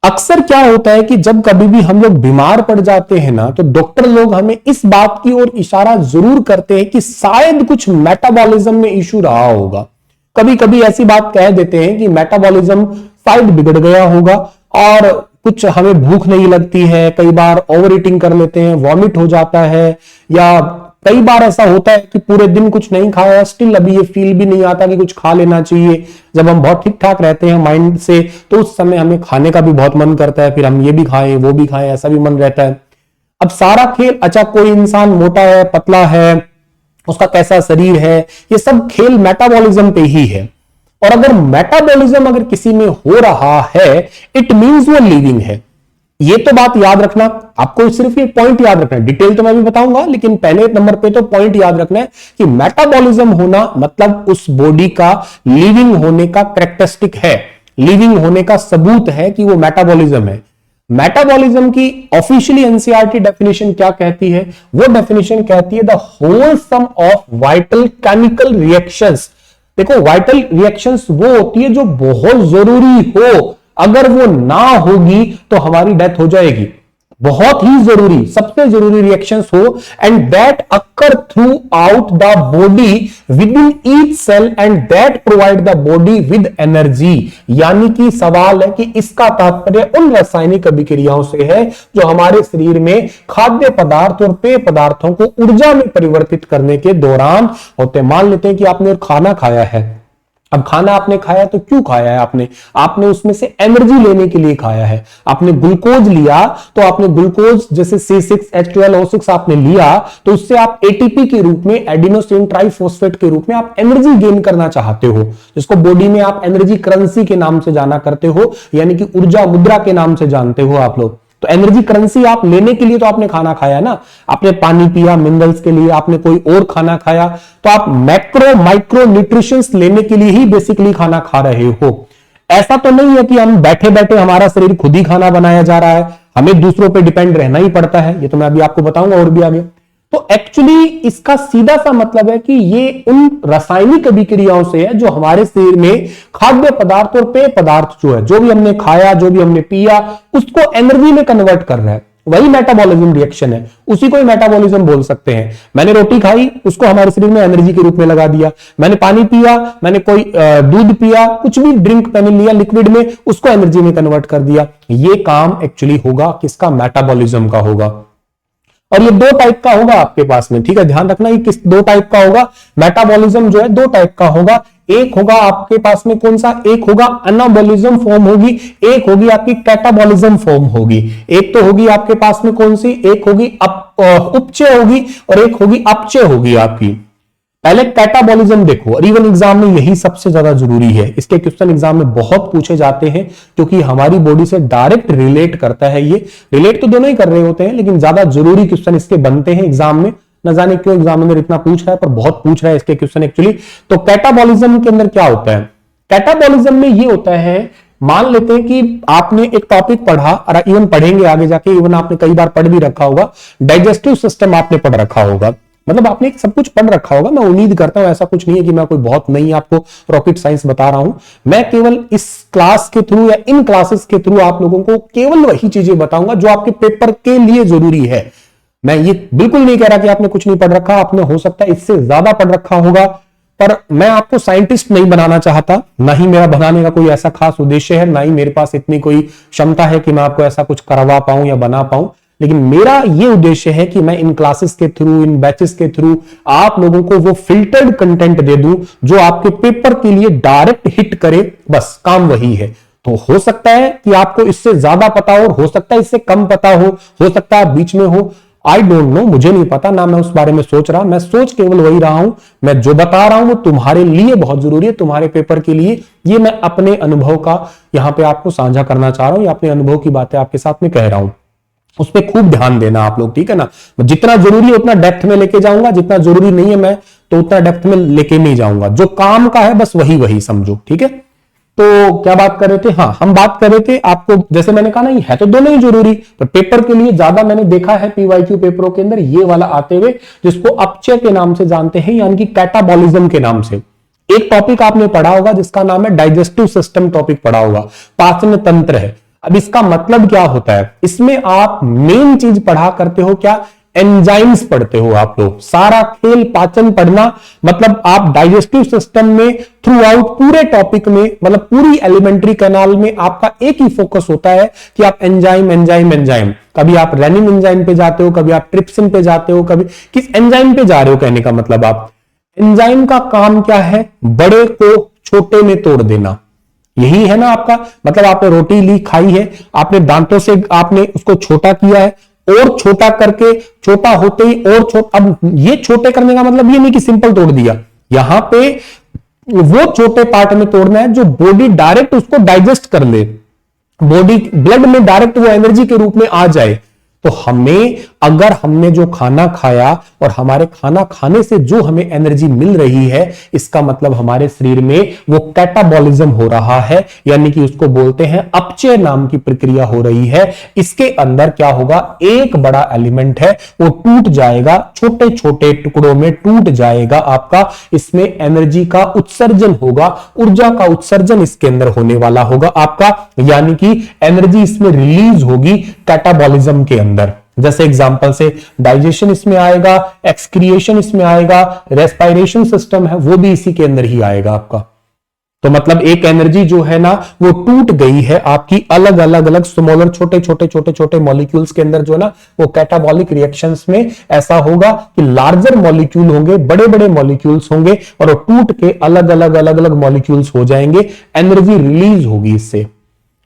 अक्सर क्या होता है कि जब कभी भी हम लोग बीमार पड़ जाते हैं ना, तो डॉक्टर लोग हमें इस बात की ओर इशारा जरूर करते हैं कि शायद कुछ मेटाबॉलिज्म में इशू रहा होगा। कभी कभी ऐसी बात कह देते हैं कि मेटाबॉलिज्म शायद बिगड़ गया होगा, और कुछ हमें भूख नहीं लगती है, कई बार ओवर ईटिंग कर लेते हैं, वॉमिट हो जाता है, या कई बार ऐसा होता है कि पूरे दिन कुछ नहीं खाया, स्टिल अभी ये फील भी नहीं आता कि कुछ खा लेना चाहिए। जब हम बहुत ठीक ठाक रहते हैं माइंड से, तो उस समय हमें खाने का भी बहुत मन करता है, फिर हम ये भी खाएं वो भी खाएं, ऐसा भी मन रहता है। अब सारा खेल, अच्छा कोई इंसान मोटा है, पतला है, उसका कैसा शरीर है, ये सब खेल मेटाबॉलिज्म पे ही है। और अगर मेटाबॉलिज्म अगर किसी में हो रहा है, इट मींस वो लिविंग है। ये तो बात याद रखना, आपको सिर्फ ये पॉइंट याद रखना है, डिटेल तो मैं भी बताऊंगा, लेकिन पहले नंबर पे तो पॉइंट याद रखना है कि मेटाबॉलिज्म होना मतलब उस बॉडी का लिविंग होने का कैरेक्टरिस्टिक है, लिविंग होने का सबूत है कि वो मेटाबॉलिज्म है। मेटाबॉलिज्म की ऑफिशियली एनसीईआरटी डेफिनेशन क्या कहती है? वो डेफिनेशन कहती है the whole sum of vital chemical reactions. देखो, वाइटल रिएक्शंस वो होती है जो बहुत जरूरी हो, अगर वो ना होगी तो हमारी डेथ हो जाएगी। बहुत ही जरूरी, सबसे जरूरी रिएक्शंस हो, and that occur throughout the body within each cell and that provide the body with energy. यानी कि सवाल है कि इसका तात्पर्य उन रासायनिक अभिक्रियाओं से है जो हमारे शरीर में खाद्य पदार्थ और पेय पदार्थों को ऊर्जा में परिवर्तित करने के दौरान होते। मान लेते हैं कि आपने खाना खाया है, अब खाना आपने खाया तो क्यों खाया है? आपने उसमें से एनर्जी लेने के लिए खाया है। आपने ग्लूकोज लिया तो आपने ग्लूकोज जैसे C6H12O6 आपने लिया, तो उससे आप एटीपी के रूप में, एडिनोसिन ट्राइफॉस्फेट के रूप में आप एनर्जी गेन करना चाहते हो, जिसको बॉडी में आप एनर्जी करेंसी के नाम से जाना करते हो, यानी कि ऊर्जा मुद्रा के नाम से जानते हो आप लोग। तो एनर्जी करेंसी आप लेने के लिए तो आपने खाना खाया ना, आपने पानी पिया मिनरल्स के लिए, आपने कोई और खाना खाया, तो आप मैक्रो माइक्रो न्यूट्रिशंस लेने के लिए ही बेसिकली खाना खा रहे हो। ऐसा तो नहीं है कि हम बैठे बैठे हमारा शरीर खुद ही खाना बनाया जा रहा है, हमें दूसरों पे डिपेंड रहना ही पड़ता है। ये तो मैं अभी आपको बताऊंगा और भी आगे। तो एक्चुअली इसका सीधा सा मतलब है कि ये उन रासायनिक अभिक्रियाओं से है जो हमारे शरीर में खाद्य पदार्थ और पेय पदार्थ जो है, जो भी हमने खाया, जो भी हमने पिया, उसको एनर्जी में कन्वर्ट कर रहा है। वही मेटाबॉलिज्म रिएक्शन है, उसी को ही मेटाबॉलिज्म बोल सकते हैं। मैंने रोटी खाई, उसको हमारे शरीर में एनर्जी के रूप में लगा दिया। मैंने पानी पिया, मैंने कोई दूध पिया, कुछ भी ड्रिंक मैंने लिया लिक्विड में, उसको एनर्जी में कन्वर्ट कर दिया। ये काम एक्चुअली होगा किसका? मेटाबॉलिज्म का होगा। और ये दो टाइप का होगा आपके पास में, ठीक है, ध्यान रखना ये किस दो टाइप का होगा। मेटाबॉलिज्म जो है दो टाइप का होगा। एक होगा आपके पास में कौन सा? एक होगा अनाबॉलिज्म फॉर्म होगी, एक होगी आपकी कैटाबॉलिज्म फॉर्म होगी। एक तो होगी आपके पास में कौन सी? एक होगी उपचय होगी और एक होगी अपचय होगी आपकी। पहले कैटाबॉलिज्म देखो, और इवन एग्जाम में यही सबसे ज्यादा जरूरी है। इसके क्वेश्चन एग्जाम में बहुत पूछे जाते हैं क्योंकि हमारी बॉडी से डायरेक्ट रिलेट करता है। ये रिलेट तो दोनों ही कर रहे होते हैं, लेकिन ज्यादा जरूरी क्वेश्चन इसके बनते हैं एग्जाम में। न जाने क्यों एग्जामिनर इतना पूछ रहा है, पर बहुत पूछ रहा है इसके क्वेश्चन एक्चुअली। तो कैटाबॉलिज्म के अंदर क्या होता है? कैटाबॉलिज्म में ये होता है, मान लेते हैं कि आपने एक टॉपिक पढ़ा, और इवन पढ़ेंगे आगे जाके, इवन आपने कई बार पढ़ भी रखा होगा, डाइजेस्टिव सिस्टम आपने पढ़ रखा होगा, मतलब आपने सब कुछ पढ़ रखा होगा। मैं उम्मीद करता हूं, ऐसा कुछ नहीं है कि मैं कोई बहुत नई आपको रॉकेट साइंस बता रहा हूं। मैं केवल इस क्लास के थ्रू या इन क्लासेस के थ्रू आप लोगों को केवल वही चीजें बताऊंगा जो आपके पेपर के लिए जरूरी है। मैं ये बिल्कुल नहीं कह रहा कि आपने कुछ नहीं पढ़ रखा, आपने हो सकता है इससे ज्यादा पढ़ रखा होगा, पर मैं आपको साइंटिस्ट नहीं बनाना चाहता, ना ही मेरा बनाने का कोई ऐसा खास उद्देश्य है, ना ही मेरे पास इतनी कोई क्षमता है कि मैं आपको ऐसा कुछ करवा पाऊं या बना पाऊं। लेकिन मेरा ये उद्देश्य है कि मैं इन क्लासेस के थ्रू, इन बैचेस के थ्रू आप लोगों को वो फिल्टर्ड कंटेंट दे दूं जो आपके पेपर के लिए डायरेक्ट हिट करे, बस काम वही है। तो हो सकता है कि आपको इससे ज्यादा पता हो सकता है इससे कम पता हो सकता है बीच में हो। आई डोंट नो, मुझे नहीं पता, ना मैं उस बारे में सोच रहा, मैं सोच केवल वही रहा हूं, मैं जो बता रहा हूं वो तुम्हारे लिए बहुत जरूरी है, तुम्हारे पेपर के लिए। ये मैं अपने अनुभव का यहां पे आपको साझा करना चाह रहा हूं, या अपने अनुभव की बातें आपके साथ में कह रहा हूं। उस पर खूब ध्यान देना आप लोग, ठीक है ना। जितना जरूरी है उतना डेप्थ में लेके जाऊंगा, जितना जरूरी नहीं है मैं तो उतना डेप्थ में लेके नहीं जाऊंगा। जो काम का है बस वही वही समझो, ठीक है। तो क्या बात कर रहे थे, हाँ हम बात कर रहे थे, आपको जैसे मैंने कहा ना, ये है तो दोनों ही जरूरी, पर पेपर के लिए ज्यादा मैंने देखा है पीवाईक्यू पेपरों के अंदर ये वाला आते हुए, जिसको अपचय के नाम से जानते हैं, यानी कि कैटाबॉलिज्म के नाम से। एक टॉपिक आपने पढ़ा होगा जिसका नाम है डाइजेस्टिव सिस्टम, टॉपिक पढ़ा होगा, पाचन तंत्र है। अब इसका मतलब क्या होता है, इसमें आप मेन चीज पढ़ा करते हो क्या, एंजाइम्स पढ़ते हो आप लोग। सारा खेल पाचन पढ़ना, मतलब आप डाइजेस्टिव सिस्टम में थ्रू आउट पूरे टॉपिक में, मतलब पूरी एलिमेंट्री कैनाल में आपका एक ही फोकस होता है कि आप एंजाइम एंजाइम एंजाइम, कभी आप रेनिन एंजाइम पे जाते हो, कभी आप ट्रिप्सिन पे जाते हो, कभी किस एंजाइम पे जा रहे हो, कहने का मतलब आप एंजाइम का काम क्या है, बड़े को छोटे में तोड़ देना। यही है ना आपका मतलब, आपने रोटी ली खाई है, आपने दांतों से आपने उसको छोटा किया है, और छोटा करके छोटा होते ही और छोटा, अब ये छोटे करने का मतलब ये नहीं कि सिंपल तोड़ दिया, यहां पे वो छोटे पार्ट में तोड़ना है जो बॉडी डायरेक्ट उसको डाइजेस्ट कर ले, बॉडी ब्लड में डायरेक्ट वो एनर्जी के रूप में आ जाए। तो हमें, अगर हमने जो खाना खाया और हमारे खाना खाने से जो हमें एनर्जी मिल रही है, इसका मतलब हमारे शरीर में वो कैटाबॉलिज्म हो रहा है, यानी कि उसको बोलते हैं अपचय नाम की प्रक्रिया हो रही है। इसके अंदर क्या होगा, एक बड़ा एलिमेंट है वो टूट जाएगा, छोटे छोटे टुकड़ों में टूट जाएगा आपका, इसमें एनर्जी का उत्सर्जन होगा, ऊर्जा का उत्सर्जन इसके अंदर होने वाला होगा आपका, यानी कि एनर्जी इसमें रिलीज होगी कैटाबॉलिज्म के अंदर। जैसे एग्जांपल से डाइजेशन इसमें आएगा, एक्सक्रिएशन इसमें आएगा, रेस्पिरेशन सिस्टम है वो भी इसी के अंदर ही आएगा आपका। तो मतलब एक एनर्जी जो है ना वो टूट गई है आपकी, अलग अलग अलग स्मॉलर छोटे छोटे छोटे छोटे मॉलिक्यूल्स के अंदर जो ना वो कैटाबॉलिक रिएक्शंस में ऐसा होगा कि लार्जर मॉलिक्यूल होंगे, बड़े बड़े मॉलिक्यूल्स होंगे, और वो टूट के अलग अलग अलग अलग मॉलिक्यूल्स हो जाएंगे, एनर्जी रिलीज होगी इससे।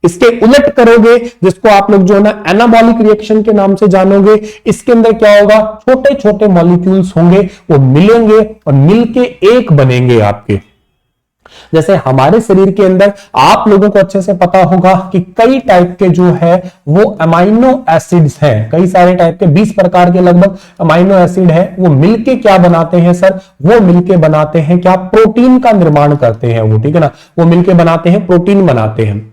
इसके उलट करोगे, जिसको आप लोग जो है ना एनाबॉलिक रिएक्शन के नाम से जानोगे, इसके अंदर क्या होगा, छोटे छोटे मॉलिक्यूल्स होंगे, वो मिलेंगे और मिलके एक बनेंगे आपके। जैसे हमारे शरीर के अंदर आप लोगों को अच्छे से पता होगा कि कई टाइप के जो है वो अमाइनो एसिड्स हैं, कई सारे टाइप के 20 प्रकार के लगभग अमाइनो एसिड है। वो मिलके क्या बनाते हैं सर, वो मिलके बनाते हैं क्या, प्रोटीन का निर्माण करते हैं वो, ठीक है ना, वो मिलके बनाते हैं प्रोटीन बनाते हैं।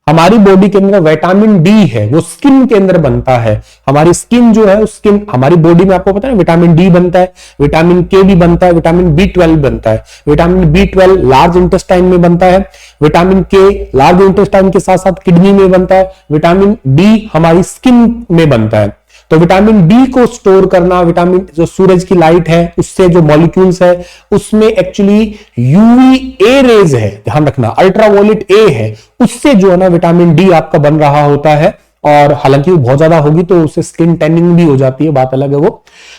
हमारी बॉडी के अंदर विटामिन डी है, वो स्किन के अंदर बनता है। हमारी स्किन जो है, स्किन हमारी बॉडी में आपको पता है विटामिन डी बनता है, विटामिन के भी बनता है, विटामिन B12 बनता है, विटामिन B12 लार्ज इंटेस्टाइन में बनता है, विटामिन के लार्ज इंटेस्टाइन के साथ साथ किडनी में बनता है, विटामिन डी हमारी स्किन में बनता है। तो विटामिन डी को स्टोर करना, विटामिन जो सूरज की लाइट है उससे जो मॉलिक्यूल्स है उसमें एक्चुअली यूवीए रेज है, ध्यान रखना, अल्ट्रावायलेट ए है, उससे जो है ना विटामिन डी आपका बन रहा होता है। और हालांकि वो बहुत ज्यादा होगी तो उससे स्किन टैनिंग भी हो जाती है, बात अलग है वो।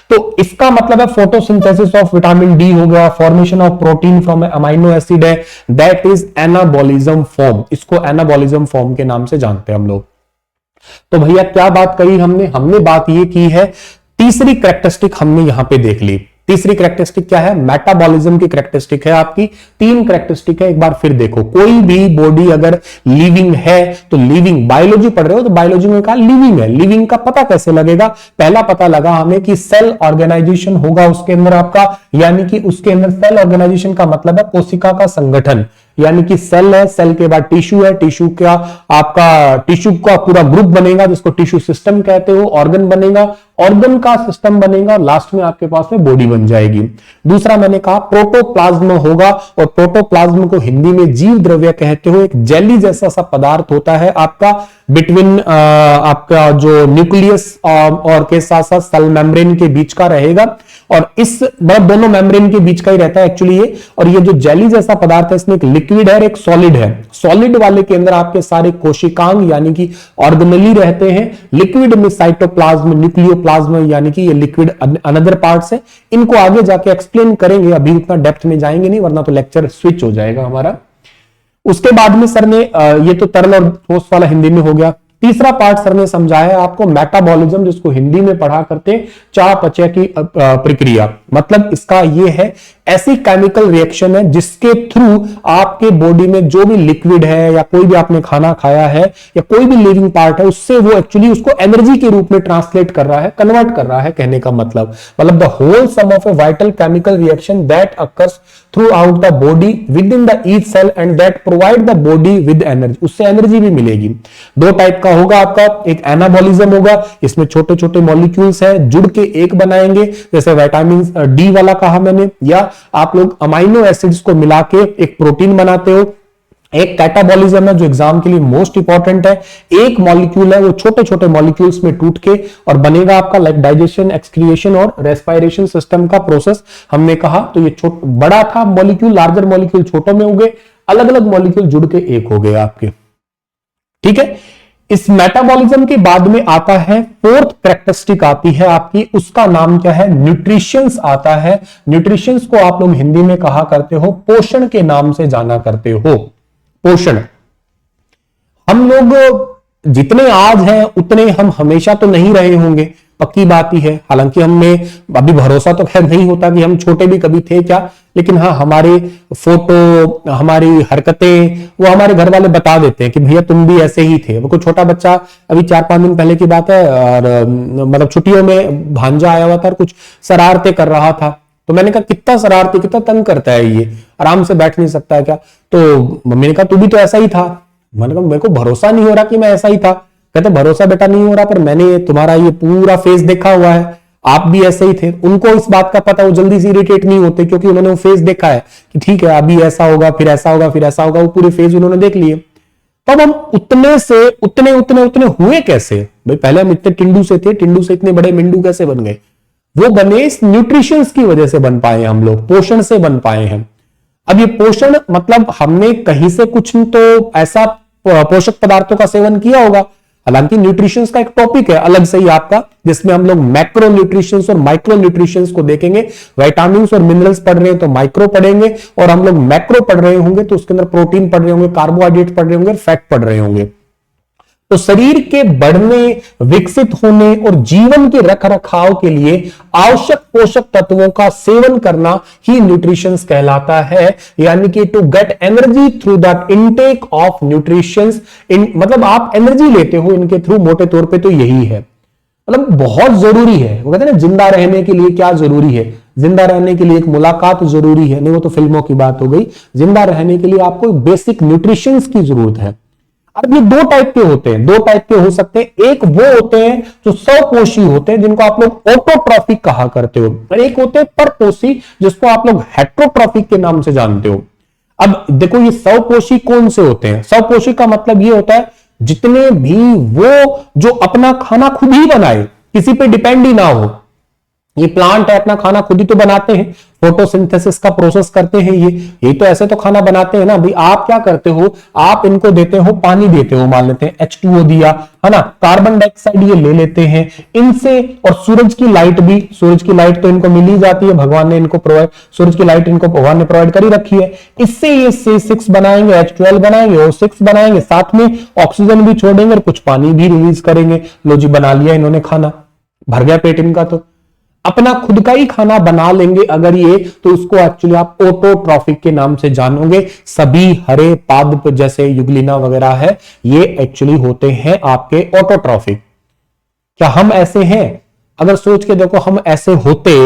तो इसका मतलब है फोटोसिंथेसिस ऑफ विटामिन डी हो गया, formation of protein from amino acid है, दैट इज एनाबॉलिज्म फॉर्म। इसको एनाबॉलिज्म फॉर्म के नाम से जानते हैं हम लोग। तो भैया क्या बात करी हमने बात ये की है, तीसरी कैरेक्टरिस्टिक हमने यहां पे देख ली। तीसरी कैरेक्टरिस्टिक क्या है, मेटाबॉलिज्म की कैरेक्टरिस्टिक है आपकी। तीन कैरेक्टरिस्टिक है, एक बार फिर देखो। कोई भी बॉडी अगर लिविंग है तो लिविंग, बायोलॉजी पढ़ रहे हो तो बायोलॉजी में कहा लिविंग है, लिविंग का पता कैसे लगेगा, पहला पता लगा हमें कि सेल ऑर्गेनाइजेशन होगा उसके अंदर आपका, यानी कि उसके अंदर सेल ऑर्गेनाइजेशन का मतलब है कोशिका का संगठन, यानी कि सेल है, सेल के बाद टिश्यू है, टिश्यू का आपका टिश्यू का पूरा ग्रुप बनेगा जिसको टिश्यू सिस्टम कहते हो, ऑर्गन बनेगा, ऑर्गन का सिस्टम बनेगा, लास्ट में आपके पास में बॉडी बन जाएगी। दूसरा मैंने कहा प्रोटोप्लाज्म होगा, और प्रोटोप्लाज्म को हिंदी में जीव द्रव्य कहते हो, एक जेली जैसा सा पदार्थ होता है आपका बिटवीन आपका जो न्यूक्लियस और के साथ साथ सेल मेम्ब्रेन के बीच का रहेगा, और इस दोनों मेम्ब्रेन के बीच का ही रहता है एक्चुअली ये। और ये जो जेली जैसा पदार्थ है इसमें एक लिक्विड है और एक सॉलिड है। सॉलिड वाले के अंदर आपके सारे कोशिकांग यानी कि ऑर्गेनेली रहते हैं, लिक्विड में साइटोप्लाज्म, न्यूक्लियोप्लाज्म यानी कि ये लिक्विड अनदर पार्ट्स है। इनको आगे जाके एक्सप्लेन करेंगे, अभी उतना डेप्थ में जाएंगे नहीं वरना तो लेक्चर स्विच हो जाएगा हमारा। उसके बाद में सर ने ये तो तरल और ठोस वाला हिंदी में हो गया। तीसरा पार्ट सर ने समझाया है आपको मेटाबॉलिज्म, जिसको हिंदी में पढ़ा करते हैं चयापचय की प्रक्रिया। मतलब इसका ये है ऐसी केमिकल रिएक्शन है जिसके थ्रू आपके बॉडी में जो भी लिक्विड है या कोई भी आपने खाना खाया है या कोई भी लिविंग पार्ट है, उससे वो एक्चुअली उसको एनर्जी के रूप में ट्रांसलेट कर रहा है, कन्वर्ट कर रहा है। कहने का मतलब the whole sum of a vital chemical reaction that occurs throughout the body within the each cell and that provide the body with energy. उससे एनर्जी भी मिलेगी। दो टाइप का होगा आपका, एक एनाबॉलिज्म होगा, इसमें छोटे छोटे मॉलिक्यूल्स है जुड़ के एक बनाएंगे, जैसे विटामिन डी वाला कहा मैंने, या आप लोग अमाइनो एसिड्स को मिला के एक प्रोटीन बनाते हो। एक कैटाबॉलिज्म है जो एग्जाम के लिए मोस्ट इंपॉर्टेंट है, एक मॉलिक्यूल है वो छोटे छोटे मॉलिक्यूल्स में टूट के और बनेगा आपका लाइक डाइजेशन, एक्सक्रिएशन और रेस्पिरेशन सिस्टम का प्रोसेस। हमने कहा तो ये बड़ा था मॉलिक्यूल, लार्जर मॉलिक्यूल छोटों में हो गए, अलग अलग मॉलिक्यूल जुड़ के एक हो गए आपके। ठीक है, इस मेटाबॉलिज्म के बाद में आता है फोर्थ कैरेक्टरिस्टिक आती है आपकी, उसका नाम क्या है, न्यूट्रिशंस आता है। न्यूट्रिशंस को आप लोग हिंदी में कहा करते हो पोषण के नाम से जाना करते हो। पोषण, हम लोग जितने आज हैं उतने हम हमेशा तो नहीं रहे होंगे, पक्की बात ही है। हालांकि हमें अभी भरोसा तो खैर नहीं होता कि हम छोटे भी कभी थे क्या, लेकिन हाँ हमारे फोटो, हमारी हरकतें वो हमारे घर वाले बता देते हैं कि भैया तुम भी ऐसे ही थे। वो कोई छोटा बच्चा, अभी 4-5 दिन पहले की बात है, और मतलब छुट्टियों में भांजा आया हुआ था और कुछ शरारतें कर रहा था, तो मैंने कहा कितना शरारती, कितना तंग करता है ये, आराम से बैठ नहीं सकता है क्या? तो मम्मी ने कहा तू भी तो ऐसा ही था। मैंने कहा मेरे को भरोसा नहीं हो रहा कि मैं ऐसा ही था। कहते भरोसा बेटा नहीं हो रहा, पर मैंने तुम्हारा ये पूरा फेस देखा हुआ है, आप भी ऐसे ही थे। उनको इस बात का पता, वो जल्दी से इरिटेट नहीं होते क्योंकि उन्होंने वो फेस देखा है कि ठीक है अभी ऐसा होगा, फिर ऐसा होगा, फिर ऐसा होगा, वो पूरे फेस उन्होंने देख लिए। तब हम उतने से उतने उतने उतने हुए कैसे भाई? पहले हम इतने टिंडू से थे, टिंडू से इतने बड़े मिंडू कैसे बन गए? वो बने इस न्यूट्रिशंस की वजह से बन पाए हम लोग, पोषण से बन पाए हैं। अब ये पोषण मतलब हमने कहीं से कुछ तो ऐसा पोषक पदार्थों का सेवन किया होगा। हालांकि न्यूट्रिशंस का एक टॉपिक है अलग से ही आपका, जिसमें हम लोग मैक्रो न्यूट्रिशंस और माइक्रो न्यूट्रिशंस को देखेंगे। विटामिन्स और मिनरल्स पढ़ रहे हैं तो माइक्रो पढ़ेंगे, और हम लोग मैक्रो पढ़ रहे होंगे तो उसके अंदर प्रोटीन पढ़ रहे होंगे, कार्बोहाइड्रेट पढ़ रहे होंगे, फैट पढ़ रहे होंगे। तो शरीर के बढ़ने, विकसित होने और जीवन के रखरखाव के लिए आवश्यक पोषक तत्वों का सेवन करना ही न्यूट्रिशंस कहलाता है। यानी कि to get energy through the intake of nutritions, मतलब आप एनर्जी लेते हो इनके थ्रू, मोटे तौर पे तो यही है। मतलब बहुत जरूरी है। वो कहते हैं ना जिंदा रहने के लिए क्या जरूरी है? जिंदा रहने के लिए एक मुलाकात जरूरी है, नहीं वो तो फिल्मों की बात हो गई। जिंदा रहने के लिए आपको बेसिक न्यूट्रिशंस की जरूरत है। अब ये दो टाइप के होते हैं, दो टाइप के हो सकते हैं। एक वो होते हैं जो स्वपोषी होते हैं, जिनको आप लोग ऑटोट्रॉफिक कहा करते हो, और एक होते हैं परपोषी, जिसको आप लोग हेट्रोट्रॉफिक के नाम से जानते हो। अब देखो ये स्वपोषी कौन से होते हैं? स्वपोषी का मतलब ये होता है जितने भी वो जो अपना खाना खुद ही बनाए, किसी पे डिपेंड ही ना हो। ये प्लांट है अपना खाना खुद ही तो बनाते हैं, फोटोसिंथेसिस का प्रोसेस करते हैं। ये तो ऐसे तो खाना बनाते हैं ना भाई। आप क्या करते हो, आप इनको देते हो, पानी देते हो, मान लेते हैं H2O दिया है ना, कार्बन डाइऑक्साइड ये ले लेते हैं इनसे, और सूरज की लाइट भी, सूरज की लाइट तो इनको मिल ही जाती है, भगवान ने इनको प्रोवाइड, सूरज की लाइट इनको भगवान ने प्रोवाइड कर ही रखी है। इससे ये C6 बनाएंगे, H12 बनाएंगे, O6 बनाएंगे, साथ में ऑक्सीजन भी छोड़ेंगे और कुछ पानी भी रिलीज करेंगे। लो जी बना लिया इन्होंने खाना, भर गया पेट इनका। तो अपना खुद का ही खाना बना लेंगे अगर ये, तो उसको एक्चुअली आप ऑटोट्रॉफिक के नाम से जानोगे। सभी हरे पादप जैसे युगलिना वगैरह है, ये एक्चुअली होते हैं आपके ऑटोट्रॉफिक। क्या हम ऐसे हैं? अगर सोच के देखो हम ऐसे होते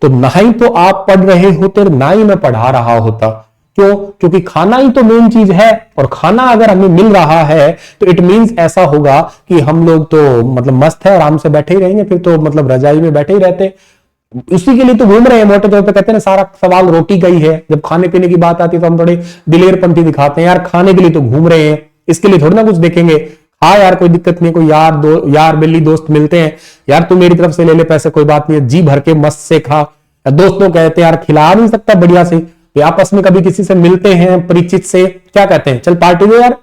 तो ना ही तो आप पढ़ रहे होते, ना ही मैं पढ़ा रहा होता। क्यों? क्योंकि खाना ही तो मेन चीज है, और खाना अगर हमें मिल रहा है तो इट मींस ऐसा होगा कि हम लोग तो मतलब मस्त है, आराम से बैठे ही रहेंगे, फिर तो मतलब रजाई में बैठे ही रहते। उसी के लिए तो घूम रहे हैं। मोटे तौर पे कहते हैं ना सारा सवाल रोटी का ही है। जब खाने पीने की बात आती है तो हम थोड़े दिलेरपंथी दिखाते हैं, यार खाने के लिए तो घूम रहे हैं, इसके लिए थोड़ी ना कुछ देखेंगे। हाँ यार कोई दिक्कत नहीं, कोई यार बिल्ली दोस्त मिलते हैं, यार तू मेरी तरफ से ले ले पैसे, कोई बात नहीं है, जी भर के मस्त से खा। दोस्तों कहते हैं यार खिला नहीं सकता बढ़िया से, आपस में कभी किसी से मिलते हैं परिचित से, क्या कहते हैं, चल पार्टी दो यार।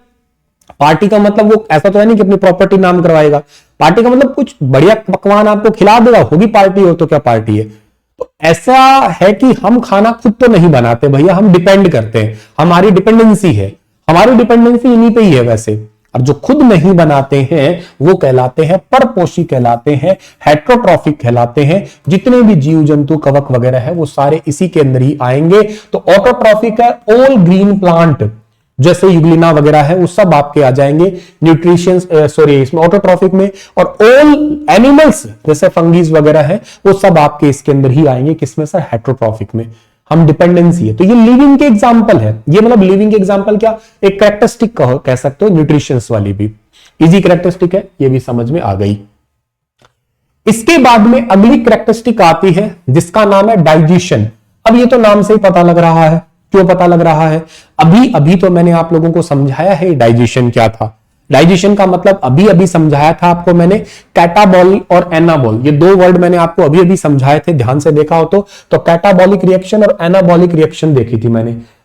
पार्टी का मतलब वो ऐसा तो है नहीं कि अपनी प्रॉपर्टी नाम करवाएगा। पार्टी का मतलब कुछ बढ़िया पकवान आपको खिला देगा, होगी पार्टी, हो तो क्या पार्टी है। तो ऐसा है कि हम खाना खुद तो नहीं बनाते भैया, हम डिपेंड करते हैं, हमारी डिपेंडेंसी है, हमारी डिपेंडेंसी इन्हीं पे ही है वैसे। और जो खुद नहीं बनाते हैं वो कहलाते हैं परपोषी, कहलाते हैं हेट्रोट्रॉफिक, कहलाते हैं। जितने भी जीव जंतु कवक वगैरह है वो सारे इसी के अंदर ही आएंगे। तो ऑटोट्रॉफिक है ऑल ग्रीन प्लांट, जैसे युग्लिना वगैरह है वो सब आपके आ जाएंगे न्यूट्रिशन इसमें ऑटोट्रॉफिक में। और ऑल एनिमल्स जैसे फंगीज वगैरह है वो सब आपके इसके अंदर ही आएंगे, किसमें सर, हेट्रोट्रॉफिक में। हम डिपेंडेंसी है तो ये लिविंग के एग्जांपल है। ये मतलब लिविंग के एग्जांपल क्या, एक कैरेक्टरिस्टिक कह सकते हो, न्यूट्रिशंस वाली भी इजी कैरेक्टरिस्टिक है, ये भी समझ में आ गई। इसके बाद में अगली कैरेक्टरिस्टिक आती है जिसका नाम है डाइजेशन। अब ये तो नाम से ही पता लग रहा है, क्यों पता लग रहा है, अभी अभी तो मैंने आप लोगों को समझाया है डाइजेशन क्या था। डाइजेशन का मतलब अभी अभी समझाया था आपको मैंने, कैटाबॉलिक और एनाबॉल, ये दो वर्ड मैंने आपको अभी अभी समझाए थे, ध्यान से देखा हो तो कैटाबॉलिक रिएक्शन और एनाबॉलिक रिएक्शन देखी थी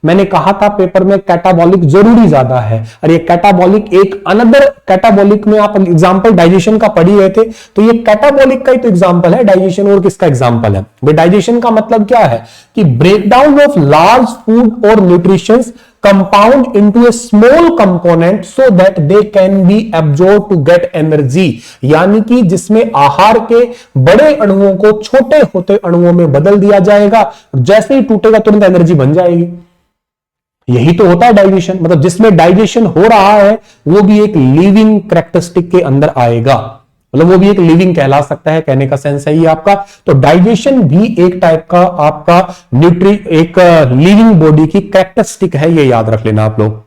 मैंने कहा था पेपर में कैटाबॉलिक जरूरी ज्यादा है, और ये कैटाबॉलिक एक अनदर कैटाबॉलिक में आप एग्जांपल डाइजेशन का पढ़ी रहे थे, तो ये कैटाबॉलिक का ही तो एग्जांपल है, डाइजेशन और किसका एग्जांपल है। डाइजेशन का मतलब क्या है कि ब्रेकडाउन ऑफ लार्ज फूड और nutritions compound into a small component so that they can be absorbed to get energy, यानी कि जिसमें आहार के बड़े अणुओं को छोटे होते अणुओं में बदल दिया जाएगा, जैसे ही टूटेगा तुरंत एनर्जी बन जाएगी। यही तो होता है डाइजेशन, मतलब जिसमें डाइजेशन हो रहा है वो भी एक लिविंग कैरेक्टरिस्टिक के अंदर आएगा, मतलब वो भी एक लिविंग कहला सकता है, कहने का सेंस है ये आपका। तो डाइजेशन भी एक टाइप का आपका एक लिविंग बॉडी की कैरेक्टरिस्टिक है, ये याद रख लेना आप लोग।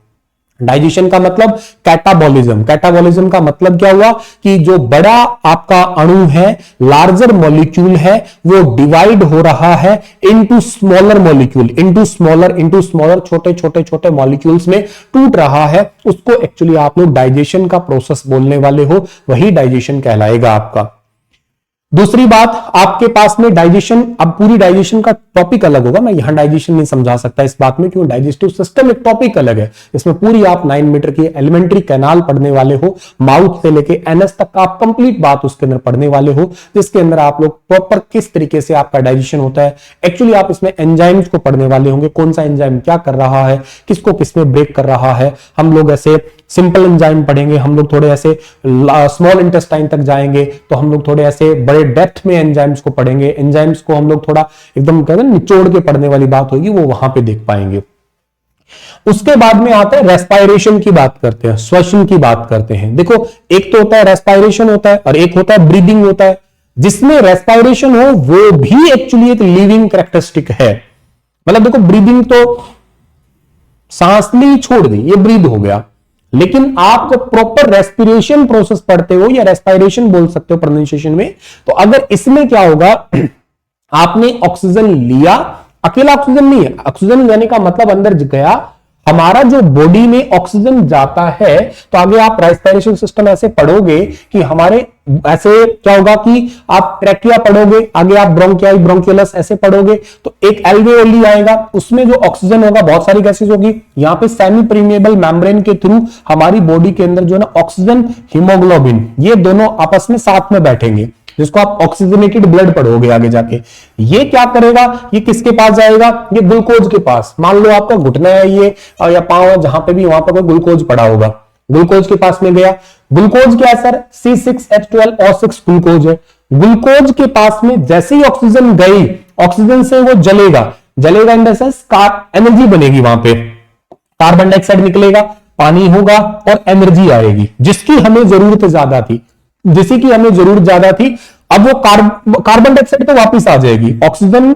डाइजेशन का मतलब कैटाबॉलिज्म, कैटाबॉलिज्म का मतलब क्या हुआ कि जो बड़ा आपका अणु है, लार्जर मॉलिक्यूल है, वो डिवाइड हो रहा है into smaller molecule, into smaller, छोटे छोटे छोटे मॉलिक्यूल्स में टूट रहा है, उसको एक्चुअली आप लोग डाइजेशन का प्रोसेस बोलने वाले हो, वही डाइजेशन कहलाएगा आपका। दूसरी बात, आपके पास में डाइजेशन, अब पूरी डाइजेशन का टॉपिक अलग होगा, मैं यहां डाइजेशन नहीं समझा सकता इस बात में, क्यों, डाइजेस्टिव सिस्टम एक टॉपिक अलग है, इसमें पूरी आप 9 मीटर की एलिमेंट्री कैनाल पढ़ने वाले हो, माउथ से लेके एनएस तक का आप कंप्लीट बात उसके अंदर पढ़ने वाले हो, जिसके अंदर आप लोग प्रॉपर किस तरीके से आपका डाइजेशन होता है। एक्चुअली आप इसमें एंजाइम्स को पढ़ने वाले होंगे, कौन सा एंजाइम क्या कर रहा है, किसको किसमें ब्रेक कर रहा है। हम लोग ऐसे सिंपल एंजाइम पढ़ेंगे, हम लोग थोड़े ऐसे स्मॉल इंटेस्टाइन तक जाएंगे, तो हम लोग थोड़े ऐसे बड़े डेप्थ में एंजाइम्स को पढ़ेंगे, एंजाइम्स को हम लोग थोड़ा एकदम कहते हैं निचोड़ के पढ़ने वाली बात होगी, वो वहां पे देख पाएंगे। उसके बाद में आता है रेस्पायरेशन की बात करते हैं, श्वसन की बात करते हैं। देखो एक तो होता है रेस्पायरेशन होता है और एक होता है ब्रीदिंग होता है। जिसमें रेस्पायरेशन हो वो भी एक्चुअली एक लिविंग कैरेक्टरिस्टिक है, मतलब देखो ब्रीदिंग तो सांस ली छोड़ दी, ये ब्रीद हो गया, लेकिन आप जब प्रॉपर रेस्पिरेशन प्रोसेस पढ़ते हो या रेस्पायरेशन बोल सकते हो प्रोनाउंसिएशन में, तो अगर इसमें क्या होगा, आपने ऑक्सीजन लिया, अकेला ऑक्सीजन नहीं है, ऑक्सीजन लेने का मतलब अंदर गया, हमारा जो बॉडी में ऑक्सीजन जाता है, तो आगे आप रेस्पिरेशन सिस्टम ऐसे पढ़ोगे कि हमारे ऐसे क्या होगा कि आप ट्रैकिया पढ़ोगे, आगे आप ब्रोंकियाई ब्रोंकियोलस ऐसे पढ़ोगे, तो एक एल्वेओली आएगा, उसमें जो ऑक्सीजन होगा बहुत सारी गैसेज होगी, यहां पे सेमी परमिएबल मेम्ब्रेन के थ्रू हमारी बॉडी के अंदर जो है ना ऑक्सीजन, हीमोग्लोबिन, ये दोनों आपस में साथ में बैठेंगे, जिसको आप ऑक्सीजनेटेड ब्लड पढ़ोगे आगे जाके। ये क्या करेगा, ये किसके पास जाएगा, ये ग्लूकोज के पास। मान लो आपका घुटना है ये या पांव है, जहां पे भी, वहां पर कोई ग्लूकोज पड़ा होगा, ग्लूकोज के पास में गया। ग्लूकोज क्या है सर, C6H12O6 ग्लूकोज है। ग्लूकोज के पास में जैसे ही ऑक्सीजन गई, ऑक्सीजन से वो जलेगा, जलेगा इन द सेंस एनर्जी बनेगी, वहां पे कार्बन डाइऑक्साइड निकलेगा, पानी होगा और एनर्जी आएगी, जिसकी हमें जरूरत ज्यादा थी, जिसकी की हमें जरूरत ज्यादा थी। अब वो कार्बन डाइऑक्साइड तो वापस आ जाएगी, ऑक्सीजन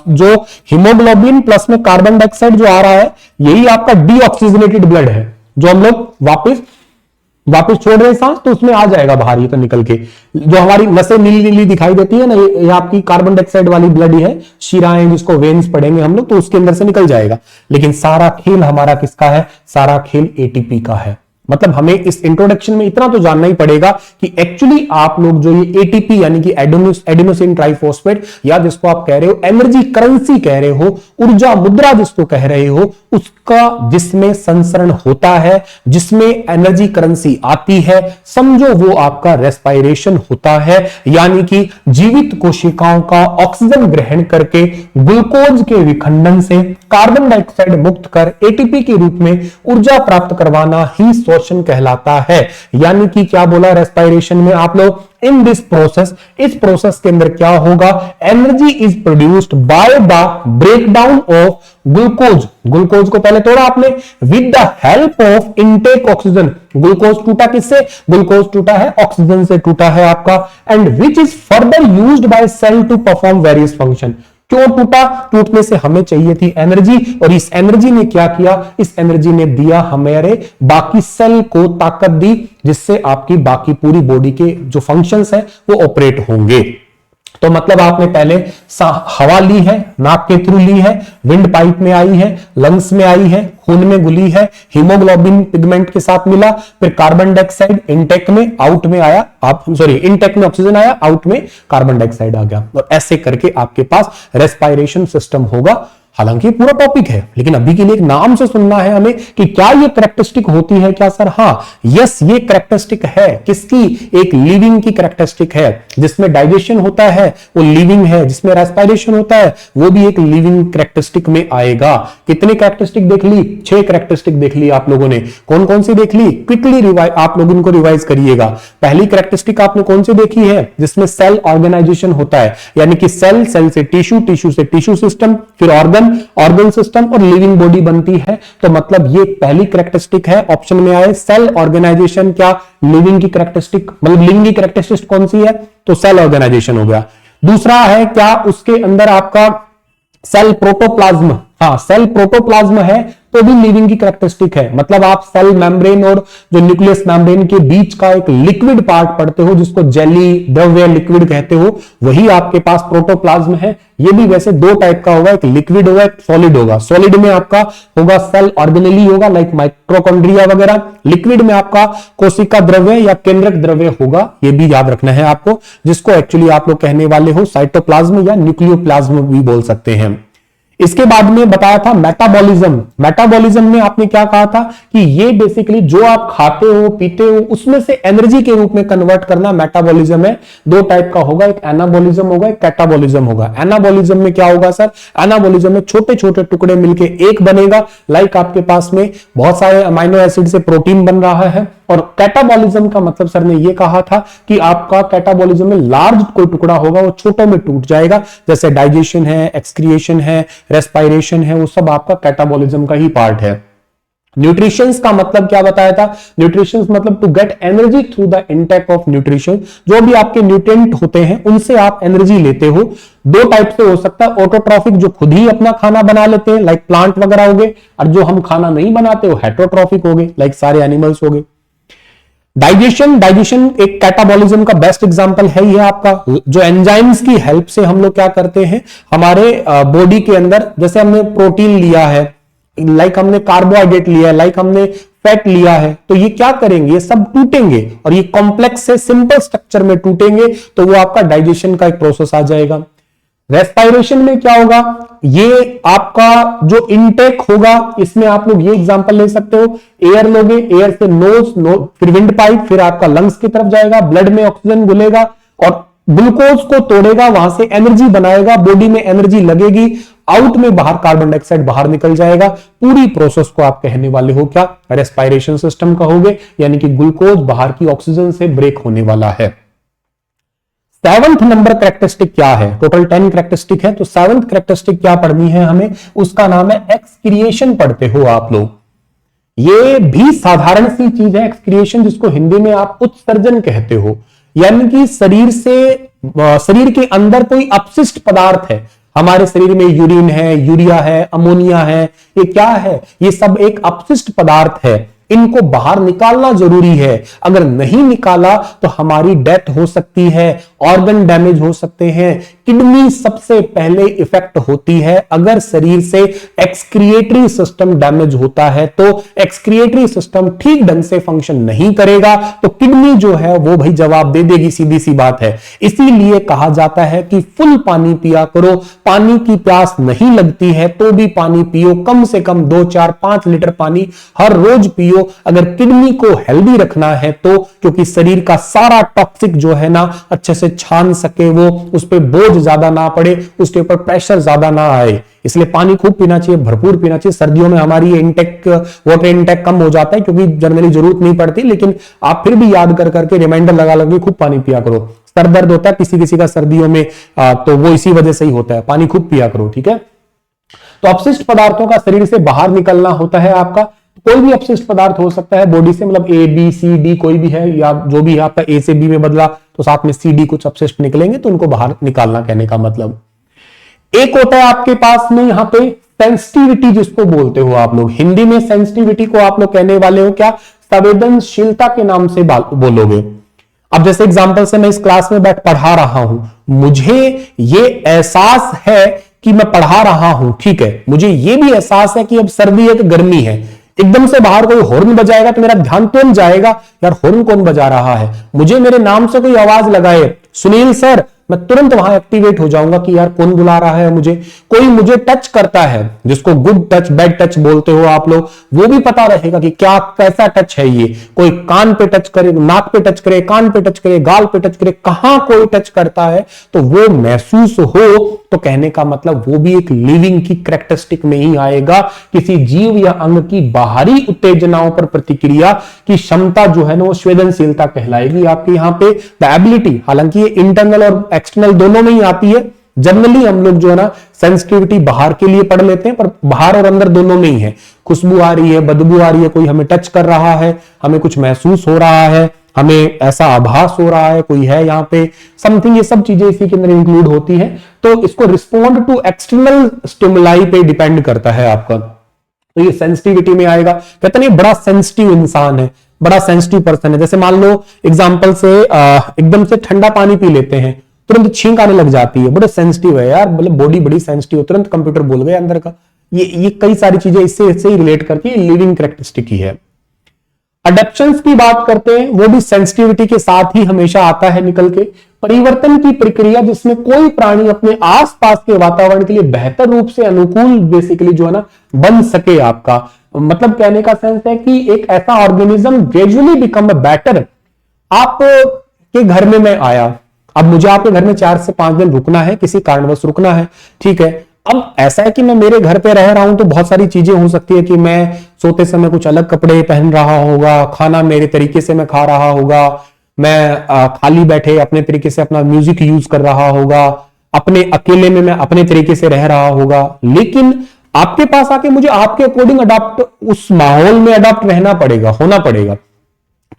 जो हीमोग्लोबिन प्लस में कार्बन डाइऑक्साइड जो आ रहा है, यही आपका डीऑक्सीजनेटेड ब्लड है, जो हम लोग वापस छोड़ रहे हैं सांस, तो उसमें आ जाएगा बाहर, ये तो निकल के, जो हमारी नसें नीली नीली दिखाई देती है ना, ये आपकी कार्बन डाइऑक्साइड वाली ब्लड ही है, शिराएं जिसको वेन्स पढ़ेंगे हम लोग, तो उसके अंदर से निकल जाएगा। लेकिन सारा खेल हमारा किसका है, सारा खेल एटीपी का है। मतलब हमें इस इंट्रोडक्शन में इतना तो जानना ही पड़ेगा कि एक्चुअली आप लोग जो ये एटीपी यानी कि एडेनोसिन ट्राइफॉस्फेट, या जिसको आप कह रहे हो एनर्जी करेंसी कह रहे हो, ऊर्जा मुद्रा जिसको कह रहे हो, उसका जिसमें संसरण होता है, जिसमें एनर्जी करेंसी आती है, समझो वो आपका रेस्पायरेशन होता है। यानी कि जीवित कोशिकाओं का ऑक्सीजन ग्रहण करके ग्लूकोज के विखंडन से कार्बन डाइऑक्साइड मुक्त कर एटीपी के रूप में ऊर्जा प्राप्त करवाना ही एक्सवर्शन कहलाता है। यानी कि क्या बोला रेस्पिरेशन में आप लोग, इन दिस प्रोसेस, इस प्रोसेस के अंदर क्या होगा, energy is produced by the breakdown of glucose, glucose को पहले तोड़ा आपने, with the help of intake oxygen, glucose टूटा किससे, ग्लूकोज टूटा है ऑक्सीजन से टूटा है आपका, and which is further used by cell to perform various function. क्यों टूटा, टूटने से हमें चाहिए थी एनर्जी, और इस एनर्जी ने क्या किया, इस एनर्जी ने दिया हमारे बाकी सेल को ताकत दी, जिससे आपकी बाकी पूरी बॉडी के जो फंक्शंस हैं वो ऑपरेट होंगे। तो मतलब आपने पहले हवा ली है, नाक के थ्रू ली है, विंड पाइप में आई है, लंग्स में आई है, खून में घुली है, हीमोग्लोबिन पिगमेंट के साथ मिला, फिर कार्बन डाइऑक्साइड इनटेक में आउट में आया, इनटेक में ऑक्सीजन आया, आउट में कार्बन डाइऑक्साइड आ गया, और ऐसे करके आपके पास रेस्पिरेशन सिस्टम होगा। हालांकि पूरा टॉपिक है, लेकिन अभी के लिए एक नाम से सुनना है हमें कि क्या ये कैरेक्टरिस्टिक होती है क्या सर, हाँ यस ये कैरेक्टरिस्टिक है, किसकी, एक लिविंग की कैरेक्टरिस्टिक है, जिसमें डाइजेशन होता है वो लिविंग है, जिसमें रेस्पिरेशन होता है वो भी एक लिविंग कैरेक्टरिस्टिक में आएगा। कितनी कैरेक्टरिस्टिक देख ली, 6 कैरेक्टरिस्टिक देख ली आप लोगों ने, कौन कौन सी देख ली, क्विकली आप लोग इनको रिवाइज करिएगा। पहली कैरेक्टरिस्टिक आपने कौन सी देखी है, जिसमें सेल ऑर्गेनाइजेशन होता है, यानी कि सेल, सेल से टिश्यू, टिश्यू से टिश्यू सिस्टम, फिर ऑर्गन सिस्टम और लिविंग बॉडी बनती है। तो मतलब ये पहली कैरेक्टरिस्टिक है, ऑप्शन में आए सेल ऑर्गेनाइजेशन, क्या लिविंग की कैरेक्टरिस्टिक, मतलब लिविंग की कैरेक्टरिस्टिक कौन सी है, तो सेल ऑर्गेनाइजेशन हो गया। दूसरा है क्या, उसके अंदर आपका सेल प्रोटोप्लाज्म, हाँ सेल प्रोटोप्लाज्म है तो भी लिविंग की कैरेक्टरिस्टिक है, मतलब आप सेल मेम्ब्रेन और जो न्यूक्लियस मेम्ब्रेन के बीच का एक लिक्विड पार्ट पढ़ते हो, जिसको जेली, द्रव्य, लिक्विड कहते हो, वही आपके पास प्रोटोप्लाज्म है। ये भी वैसे 2 टाइप का होगा, एक लिक्विड होगा, एक सॉलिड होगा। सॉलिड में आपका होगा सेल ऑर्गेनेली होगा, लाइक माइटोकॉन्ड्रिया वगैरह, लिक्विड में आपका कोशिका द्रव्य या केंद्रक द्रव्य होगा, ये भी याद रखना है आपको, जिसको एक्चुअली आप लोग कहने वाले हो साइटोप्लाज्म या न्यूक्लियोप्लाज्म भी बोल सकते हैं। इसके बाद में बताया था मेटाबॉलिज्म, मेटाबॉलिज्म में आपने क्या कहा था कि ये बेसिकली जो आप खाते हो पीते हो उसमें से एनर्जी के रूप में कन्वर्ट करना मेटाबॉलिज्म है। 2 टाइप का होगा, एक एनाबॉलिज्म होगा, एक कैटाबॉलिज्म होगा। एनाबॉलिज्म में क्या होगा सर, एनाबॉलिज्म में छोटे छोटे टुकड़े मिलके एक बनेगा, लाइक आपके पास में बहुत सारे अमाइनो एसिड से प्रोटीन बन रहा है। और कैटाबॉलिज्म का मतलब सर ने ये कहा था कि आपका कैटाबॉलिज्म में लार्ज कोई टुकड़ा होगा वो छोटों में टूट जाएगा, जैसे डाइजेशन है, एक्सक्रिएशन है, रेस्पिरेशन है, वो सब आपका कैटाबॉलिज्म का ही पार्ट है। न्यूट्रिशंस का मतलब क्या बताया था, न्यूट्रिशंस मतलब to get energy through the intake of nutrition, जो भी आपके न्यूट्रिएंट होते हैं उनसे आप एनर्जी लेते हो। 2 टाइप से हो सकता है, ऑटोट्रॉफिक जो खुद ही अपना खाना बना लेते हैं लाइक प्लांट वगैरह हो गए, और जो हम खाना नहीं बनाते वो हेटरोट्रॉफिक हो गए लाइक सारे एनिमल्स हो गए। डाइजेशन, डाइजेशन एक कैटाबॉलिज्म का बेस्ट एग्जांपल है ये आपका, जो एंजाइम्स की हेल्प से हम लोग क्या करते हैं हमारे बॉडी के अंदर, जैसे हमने प्रोटीन लिया है, लाइक हमने कार्बोहाइड्रेट लिया है, लाइक हमने फैट लिया है, तो ये क्या करेंगे, ये सब टूटेंगे और ये कॉम्प्लेक्स से सिंपल स्ट्रक्चर में टूटेंगे, तो वो आपका डाइजेशन का एक प्रोसेस आ जाएगा। रेस्पिरेशन में क्या होगा, ये आपका जो इनटेक होगा, इसमें आप लोग ये एग्जांपल ले सकते हो, एयर लोगे, एयर से नोज, फिर विंड पाइप, फिर आपका लंग्स की तरफ जाएगा, ब्लड में ऑक्सीजन घुलेगा और ग्लूकोज को तोड़ेगा, वहां से एनर्जी बनाएगा, बॉडी में एनर्जी लगेगी, आउट में बाहर कार्बन डाइऑक्साइड बाहर निकल जाएगा। पूरी प्रोसेस को आप कहने वाले हो क्या, रेस्पिरेशन सिस्टम कहोगे, यानी कि ग्लूकोज बाहर की ऑक्सीजन से ब्रेक होने वाला है। 7th नंबर कैरेक्टरिस्टिक क्या है, टोटल 10 कैरेक्टरिस्टिक है, तो 7th कैरेक्टरिस्टिक क्या पढ़नी है हमें, उसका नाम है एक्सक्रिएशन। पढ़ते हो आप लोग, ये भी साधारण सी चीज है एक्सक्रिएशन, जिसको हिंदी में आप उत्सर्जन कहते हो, यानी कि शरीर के अंदर कोई अपशिष्ट पदार्थ है, हमारे शरीर में यूरिन है, यूरिया है, अमोनिया है, ये क्या है, ये सब एक अपशिष्ट पदार्थ है, इनको बाहर निकालना जरूरी है। अगर नहीं निकाला तो हमारी डेथ हो सकती है, ऑर्गन डैमेज हो सकते हैं। किडनी सबसे पहले इफेक्ट होती है अगर शरीर से एक्सक्रिएटरी सिस्टम डैमेज होता है, तो एक्सक्रिएटरी सिस्टम ठीक ढंग से फंक्शन नहीं करेगा तो किडनी जो है वो भाई जवाब दे देगी, सीधी सी बात है। इसीलिए कहा जाता है कि फुल पानी पिया करो, पानी की प्यास नहीं लगती है तो भी पानी पियो, कम से कम 2, 4, 5 लीटर पानी हर रोज पियो, साथियों, अगर किडनी को हेल्दी रखना है तो, क्योंकि शरीर का सारा टॉक्सिक जो है ना अच्छे से छान सके, वो उस पर बोझ ज्यादा ना पड़े, उसके ऊपर प्रेशर ज्यादा ना आए, इसलिए पानी खूब पीना चाहिए, भरपूर पीना चाहिए। सर्दियों में हमारी इंटेक वाटर इंटेक कम हो जाता है क्योंकि जनरली जरूरत नहीं पड़ती, लेकिन आप फिर भी याद कर करके रिमाइंडर लगा लगा खूब पानी पिया करो। सर दर्द होता है किसी किसी का सर्दियों में, तो वो इसी वजह से ही होता है, पानी खूब पिया करो, ठीक है। तो अपशिष्ट पदार्थों का शरीर से बाहर निकलना होता है आपका, कोई भी अपशिष्ट पदार्थ हो सकता है बॉडी से, मतलब ए बी सी डी कोई भी है, या जो भी है आपका ए से बी में बदला तो साथ में सी डी कुछ अपशिष्ट निकलेंगे, तो उनको बाहर निकालना कहने का मतलब। एक होता है आपके पास में यहां पे सेंसिटिविटी, जिसको बोलते हो आप लोग हिंदी में, सेंसिटिविटी को आप लोग कहने वाले हो क्या, संवेदनशीलता के नाम से बोलोगे। अब जैसे एग्जांपल से मैं इस क्लास में बैठ पढ़ा रहा हूं, मुझे ये एहसास है कि मैं पढ़ा रहा हूं, ठीक है, मुझे ये भी एहसास है कि अब सर्दी है कि गर्मी है, एकदम से बाहर कोई हॉर्न बजाएगा तो मेरा ध्यान तुरंत जाएगा, यार हॉर्न कौन बजा रहा है, मुझे मेरे नाम से कोई आवाज लगाए सुनील सर, मैं तुरंत वहां एक्टिवेट हो जाऊंगा कि यार कौन बुला रहा है मुझे। कोई मुझे टच करता है, जिसको गुड टच बैड टच बोलते हो आप लोग, वो भी पता रहेगा कि क्या कैसा टच है ये। कोई कान पे टच करे, नाक पे टच करे, कान पे टच करे, गाल पे टच करे, कहां कोई टच करता है तो वो महसूस हो, तो कहने का मतलब वो भी एक लिविंग की कैरेक्टरिस्टिक में ही आएगा। किसी जीव या अंग की बाहरी उत्तेजनाओं पर प्रतिक्रिया की क्षमता जो है ना, वो संवेदनशीलता कहलाएगी आपकी यहां पे। द एबिलिटी, हालांकि ये इंटरनल और एक्सटर्नल दोनों में ही आती है, जनरली हम लोग जो है ना सेंसिटिविटी बाहर के लिए पढ़ लेते हैं, पर बाहर और अंदर दोनों में ही है। खुशबू आ रही है, बदबू आ रही है, कोई हमें टच कर रहा है, हमें कुछ महसूस हो रहा है, हमें ऐसा आभास हो रहा है कोई है यहाँ पे समथिंग, ये सब चीजें इसी के अंदर इंक्लूड होती है। तो इसको रिस्पोंड टू एक्सटर्नल स्टिमुलाई पे डिपेंड करता है आपका, तो ये सेंसिटिविटी में आएगा। कहते हैं बड़ा सेंसिटिव इंसान है, बड़ा सेंसिटिव पर्सन है। जैसे मान लो एग्जांपल से एकदम से ठंडा पानी पी लेते हैं, तुरंत छींक आने लग जाती है, बड़े सेंसिटिव है यार, मतलब बॉडी बड़ी सेंसिटिव, तुरंत कंप्यूटर बोल गए अंदर का। ये कई सारी चीजें इससे ही रिलेट करती है, लिविंग कैरेक्टरिस्टिक ही है। अडेप्शंस की बात करते हैं, वो भी सेंसिटिविटी के साथ ही हमेशा आता है निकल के। परिवर्तन की प्रक्रिया जिसमें कोई प्राणी अपने आसपास के वातावरण के लिए बेहतर रूप से अनुकूल बेसिकली जो है ना बन सके आपका, मतलब कहने का सेंस है कि एक ऐसा ऑर्गेनिज्म ग्रेजुअली बिकम बेटर। आप के घर में मैं आया, अब मुझे आपके घर में 4 से 5 दिन रुकना है, किसी कारणवश रुकना है, ठीक है। अब ऐसा है कि मैं मेरे घर पे रह रहा हूं तो बहुत सारी चीजें हो सकती है कि मैं सोते समय कुछ अलग कपड़े पहन रहा होगा, खाना मेरे तरीके से मैं खा रहा होगा, मैं खाली बैठे अपने तरीके से अपना म्यूजिक यूज कर रहा होगा, अपने अकेले में मैं अपने तरीके से रह रहा होगा। लेकिन आपके पास आके मुझे आपके अकॉर्डिंग अडॉप्ट, उस माहौल में अडॉप्ट रहना पड़ेगा, होना पड़ेगा।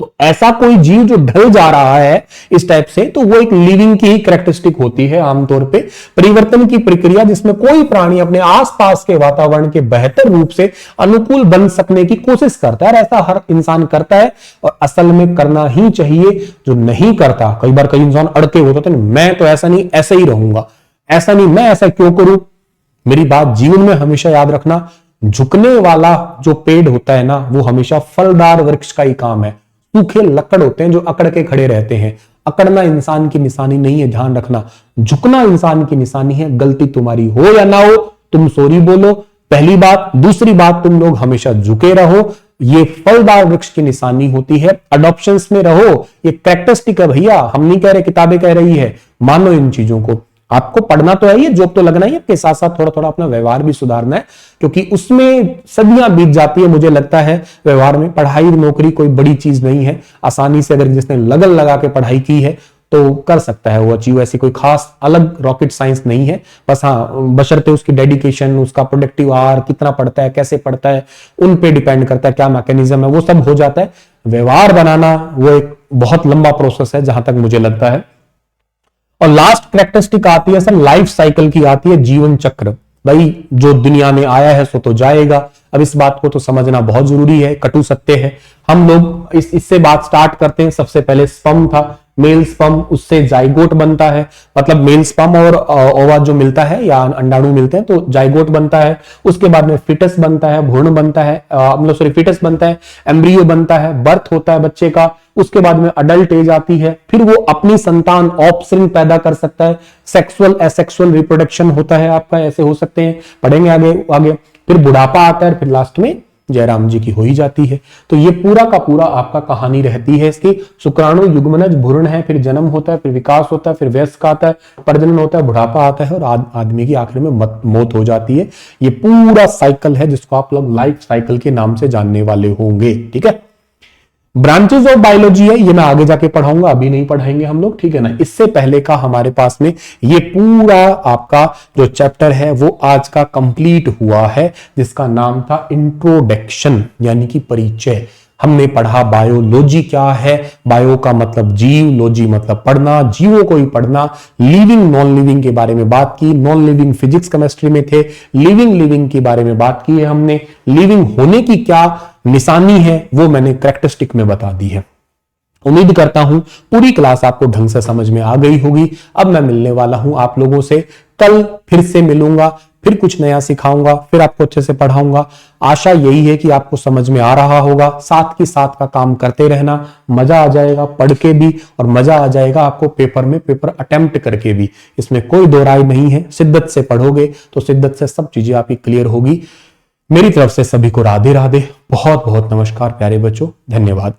तो ऐसा कोई जीव जो ढल जा रहा है इस टाइप से, तो वो एक लिविंग की ही कैरेक्टरिस्टिक होती है आमतौर पे। परिवर्तन की प्रक्रिया जिसमें कोई प्राणी अपने आसपास के वातावरण के बेहतर रूप से अनुकूल बन सकने की कोशिश करता है, और ऐसा हर इंसान करता है और असल में करना ही चाहिए। जो नहीं करता, कई बार कई इंसान अड़के होते हैं, मैं तो ऐसा नहीं, ऐसे ही रहूंगा, ऐसा नहीं, मैं ऐसा क्यों करूं। मेरी बात जीवन में हमेशा याद रखना, झुकने वाला जो पेड़ होता है ना, वो हमेशा फलदार वृक्ष का ही काम है। सूखे लकड़ होते हैं जो अकड़ के खड़े रहते हैं। अकड़ना इंसान की निशानी नहीं है, ध्यान रखना। झुकना इंसान की निशानी है। गलती तुम्हारी हो या ना हो, तुम सॉरी बोलो, पहली बात। दूसरी बात, तुम लोग हमेशा झुके रहो, ये फलदार वृक्ष की निशानी होती है। अडॉप्शंस में रहो, ये कैरेक्टरिस्टिक है भैया, हम नहीं कह रहे, किताबें कह रही है। मानो इन चीजों को, आपको पढ़ना तो है, ये जॉब तो लगना ही है, आपके साथ साथ थोड़ा थोड़ा अपना व्यवहार भी सुधारना है, क्योंकि उसमें सदियां बीत जाती है। मुझे लगता है व्यवहार में, पढ़ाई नौकरी कोई बड़ी चीज नहीं है। आसानी से अगर जिसने लगन लगा के पढ़ाई की है तो कर सकता है वो अचीव। ऐसी कोई खास अलग रॉकेट साइंस नहीं है, बस हाँ बशर्ते उसकी डेडिकेशन, उसका प्रोडक्टिव आवर कितना पढ़ता है, कैसे पढ़ता है, उन पे डिपेंड करता है, क्या मैकेनिज्म है, वो सब हो जाता है। व्यवहार बनाना वो एक बहुत लंबा प्रोसेस है जहां तक मुझे लगता है। और लास्ट कैरेक्टरिस्टिक आती है सर लाइफ साइकिल की, आती है जीवन चक्र। भाई जो दुनिया में आया है सो तो जाएगा। अब इस बात को तो समझना बहुत जरूरी है, कटु सत्य है। हम लोग इससे बात स्टार्ट करते हैं। सबसे पहले स्पर्म था, मेल स्पर्म, उससे जाइगोट बनता है, मतलब मेल स्पर्म और ओवा जो मिलता है या अंडाणु मिलते हैं तो जाइगोट बनता है। उसके बाद में फिटस बनता है, भ्रूण बनता है, मतलब सॉरी फिटस बनता है, एम्ब्रियो बनता है, बर्थ होता है बच्चे का। उसके बाद में अडल्ट एज आती है, फिर वो अपनी संतान ऑफस्प्रिंग पैदा कर सकता है। सेक्सुअल एसेक्सुअल रिप्रोडक्शन होता है आपका, ऐसे हो सकते हैं, पढ़ेंगे आगे आगे। फिर बुढ़ापा आता है, फिर लास्ट में जयराम जी की हो ही जाती है। तो ये पूरा का पूरा आपका कहानी रहती है इसकी। शुक्राणु युग्मनज भ्रूण है, फिर जन्म होता है, फिर विकास होता है, फिर वयस्क आता है, प्रजनन होता है, बुढ़ापा आता है और आदमी की आखिर में मौत हो जाती है। ये पूरा साइकिल है जिसको आप लोग लाइफ साइकिल के नाम से जानने वाले होंगे। ठीक है, ब्रांचेस ऑफ बायोलॉजी है, ये मैं आगे जाके पढ़ाऊंगा, अभी नहीं पढ़ाएंगे हम लोग, ठीक है ना। इससे पहले का हमारे पास में ये पूरा आपका जो चैप्टर है वो आज का कंप्लीट हुआ है, जिसका नाम था इंट्रोडक्शन यानी कि परिचय। हमने पढ़ा बायोलॉजी क्या है, बायो का मतलब जीव, लॉजी मतलब पढ़ना, जीवों को ही पढ़ना, लिविंग नॉन लिविंग के बारे में बात की, नॉन लिविंग फिजिक्स केमिस्ट्री में थे, लिविंग लिविंग के बारे में बात की है हमने, लिविंग होने की क्या निशानी है वो मैंने कैरेक्टरिस्टिक में बता दी है। उम्मीद करता हूं पूरी क्लास आपको ढंग से समझ में आ गई होगी। अब मैं मिलने वाला हूं आप लोगों से, कल फिर से मिलूंगा, फिर कुछ नया सिखाऊंगा, फिर आपको अच्छे से पढ़ाऊंगा। आशा यही है कि आपको समझ में आ रहा होगा। साथ ही साथ का काम करते रहना, मजा आ जाएगा पढ़ के भी और मजा आ जाएगा आपको पेपर में, पेपर अटेम्प्ट करके भी, इसमें कोई दो राय नहीं है। शिद्दत से पढ़ोगे तो शिद्दत से सब चीजें आपकी क्लियर होगी। मेरी तरफ से सभी को राधे राधे, बहुत बहुत नमस्कार प्यारे बच्चों, धन्यवाद।